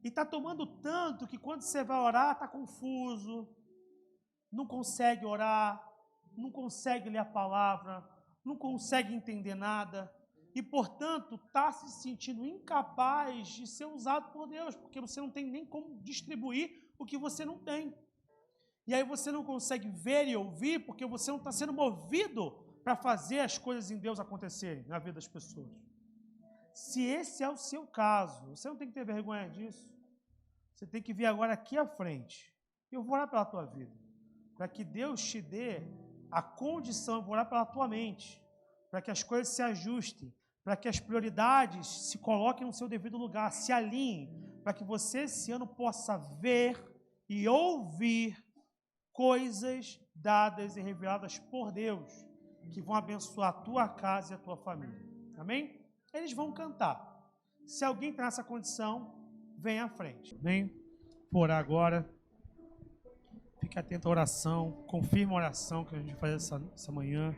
E está tomando tanto que quando você vai orar, está confuso, não consegue orar, não consegue ler a palavra, não consegue entender nada. E, portanto, está se sentindo incapaz de ser usado por Deus, porque você não tem nem como distribuir o que você não tem. E aí você não consegue ver e ouvir, porque você não está sendo movido para fazer as coisas em Deus acontecerem na vida das pessoas. Se esse é o seu caso, você não tem que ter vergonha disso. Você tem que vir agora aqui à frente. Eu vou orar pela tua vida, para que Deus te dê a condição, eu vou orar pela tua mente, para que as coisas se ajustem, para que as prioridades se coloquem no seu devido lugar, se alinhem, para que você esse ano possa ver e ouvir coisas dadas e reveladas por Deus, que vão abençoar a tua casa e a tua família. Amém? Eles vão cantar. Se alguém está nessa condição, vem à frente. Amém? Vou orar agora. Fique atento à oração. Confirma a oração que a gente vai fazer essa manhã.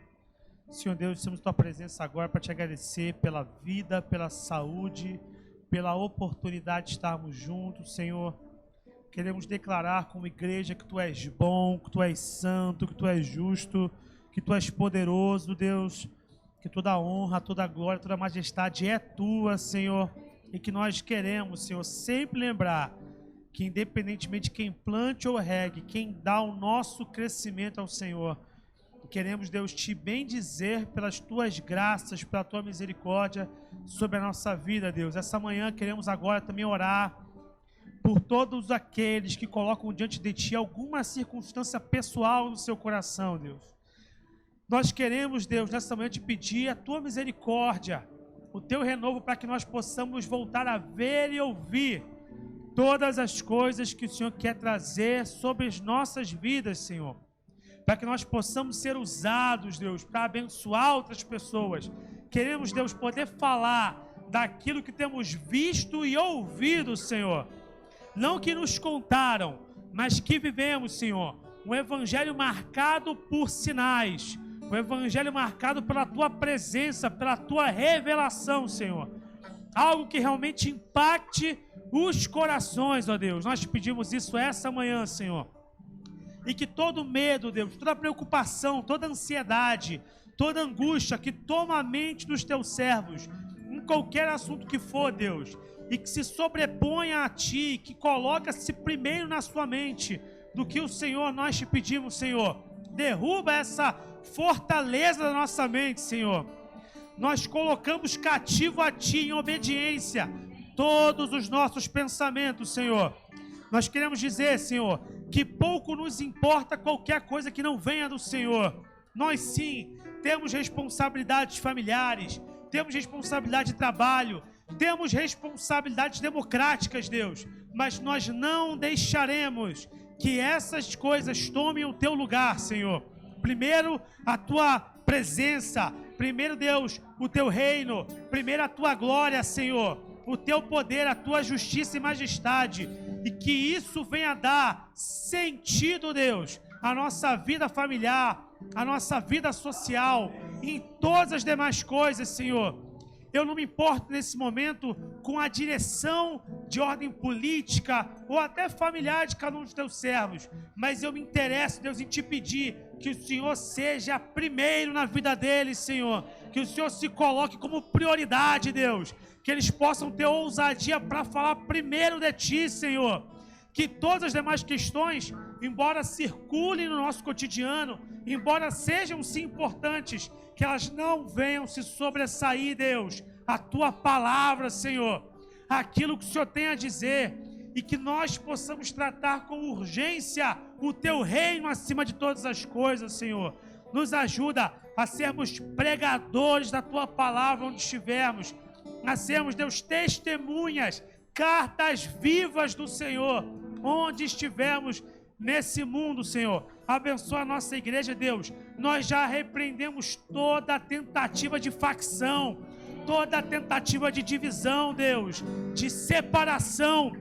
Senhor Deus, estamos em tua presença agora para te agradecer pela vida, pela saúde, pela oportunidade de estarmos juntos, Senhor. Queremos declarar como igreja que tu és bom, que tu és santo, que tu és justo, que tu és poderoso, Deus, que toda a honra, toda a glória, toda a majestade é tua, Senhor, e que nós queremos, Senhor, sempre lembrar que independentemente de quem plante ou regue, quem dá o nosso crescimento ao Senhor. Queremos, Deus, te bendizer pelas tuas graças, pela tua misericórdia sobre a nossa vida, Deus. Essa manhã queremos agora também orar por todos aqueles que colocam diante de ti alguma circunstância pessoal no seu coração, Deus. Nós queremos, Deus, nessa manhã te pedir a tua misericórdia, o teu renovo, para que nós possamos voltar a ver e ouvir todas as coisas que o Senhor quer trazer sobre as nossas vidas, Senhor. Para que nós possamos ser usados, Deus, para abençoar outras pessoas. Queremos, Deus, poder falar daquilo que temos visto e ouvido, Senhor. Não que nos contaram, mas que vivemos, Senhor. Um evangelho marcado por sinais. Um evangelho marcado pela tua presença, pela tua revelação, Senhor. Algo que realmente impacte os corações, ó Deus. Nós te pedimos isso essa manhã, Senhor. E que todo medo, Deus, toda preocupação, toda ansiedade, toda angústia que toma a mente dos teus servos, em qualquer assunto que for, Deus, e que se sobreponha a ti, que coloca-se primeiro na sua mente do que o Senhor, nós te pedimos, Senhor. Derruba essa fortaleza da nossa mente, Senhor. Nós colocamos cativo a ti em obediência todos os nossos pensamentos, Senhor. Nós queremos dizer, Senhor, que pouco nos importa qualquer coisa que não venha do Senhor. Nós sim temos responsabilidades familiares, temos responsabilidade de trabalho, temos responsabilidades democráticas, Deus, mas nós não deixaremos que essas coisas tomem o teu lugar, Senhor. Primeiro, a tua presença. Primeiro, Deus, o teu reino. Primeiro, a tua glória, Senhor. O teu poder, a tua justiça e majestade. E que isso venha dar sentido, Deus, à nossa vida familiar, à nossa vida social, em todas as demais coisas, Senhor. Eu não me importo nesse momento com a direção de ordem política ou até familiar de cada um dos teus servos, mas eu me interesso, Deus, em te pedir que o Senhor seja primeiro na vida deles, Senhor, que o Senhor se coloque como prioridade, Deus, que eles possam ter ousadia para falar primeiro de ti, Senhor, que todas as demais questões, embora circulem no nosso cotidiano, embora sejam sim importantes, que elas não venham se sobressair, Deus, a tua palavra, Senhor, aquilo que o Senhor tem a dizer, e que nós possamos tratar com urgência o teu reino acima de todas as coisas, Senhor. Nos ajuda a sermos pregadores da tua palavra onde estivermos, a sermos, Deus, testemunhas, cartas vivas do Senhor, onde estivermos nesse mundo, Senhor. Abençoa a nossa igreja, Deus. Nós já repreendemos toda a tentativa de facção, toda a tentativa de divisão, Deus, de separação,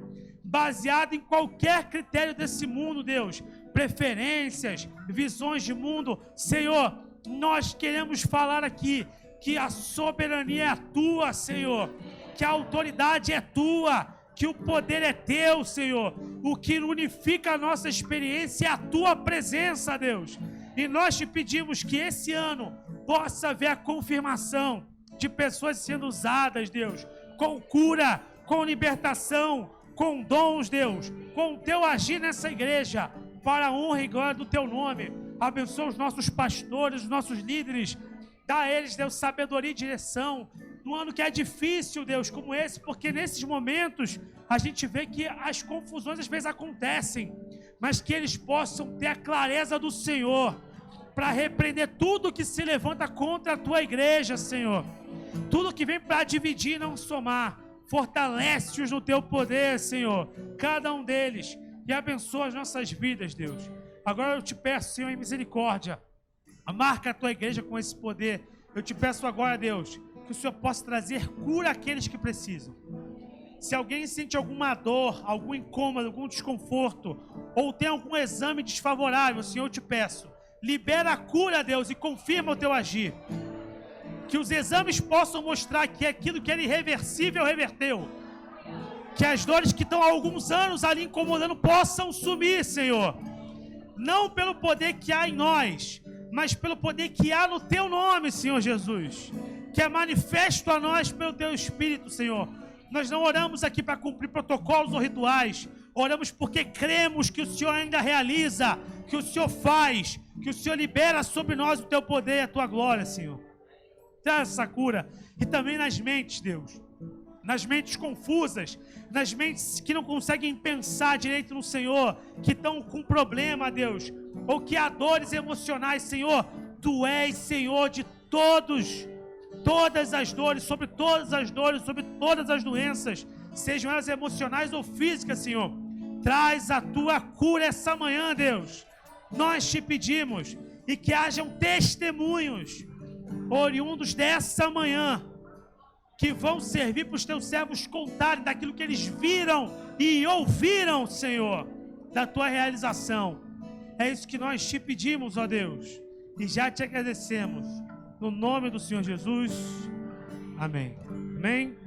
baseada em qualquer critério desse mundo, Deus, preferências, visões de mundo. Senhor, nós queremos falar aqui que a soberania é a tua, Senhor. que a autoridade é tua, que o poder é teu, Senhor. O que unifica a nossa experiência é a tua presença, Deus. E nós te pedimos que esse ano possa haver a confirmação de pessoas sendo usadas, Deus, com cura, com libertação, com dons, Deus, com o teu agir nessa igreja, para a honra e glória do teu nome. Abençoa os nossos pastores, os nossos líderes, dá a eles, Deus, sabedoria e direção, num ano que é difícil, Deus, como esse, porque nesses momentos a gente vê que as confusões às vezes acontecem, mas que eles possam ter a clareza do Senhor, para repreender tudo que se levanta contra a tua igreja, Senhor, tudo que vem para dividir e não somar. Fortalece-os no teu poder, Senhor, cada um deles, e abençoa as nossas vidas, Deus. Agora eu te peço, Senhor, em misericórdia, marca a tua igreja com esse poder. Eu te peço agora, Deus, que o Senhor possa trazer cura àqueles que precisam. Se alguém sente alguma dor, algum incômodo, algum desconforto, ou tem algum exame desfavorável, Senhor, eu te peço, libera a cura, Deus, e confirma o teu agir. Que os exames possam mostrar que aquilo que era irreversível reverteu. Que as dores que estão há alguns anos ali incomodando possam sumir, Senhor. Não pelo poder que há em nós, mas pelo poder que há no teu nome, Senhor Jesus. Que é manifesto a nós pelo teu Espírito, Senhor. Nós não oramos aqui para cumprir protocolos ou rituais. Oramos porque cremos que o Senhor ainda realiza, que o Senhor faz, que o Senhor libera sobre nós o teu poder e a tua glória, Senhor. Traz essa cura. E também nas mentes, Deus, nas mentes confusas, nas mentes que não conseguem pensar direito no Senhor, que estão com problema, Deus, ou que há dores emocionais, Senhor. Tu és Senhor de todas as dores, sobre todas as dores, sobre todas as doenças, sejam elas emocionais ou físicas, Senhor. Traz a tua cura essa manhã, Deus. Nós te pedimos, e que hajam testemunhos oriundos dessa manhã, que vão servir para os teus servos contarem daquilo que eles viram e ouviram, Senhor, da tua realização. É isso que nós te pedimos, ó Deus, e já te agradecemos, no nome do Senhor Jesus, amém. Amém.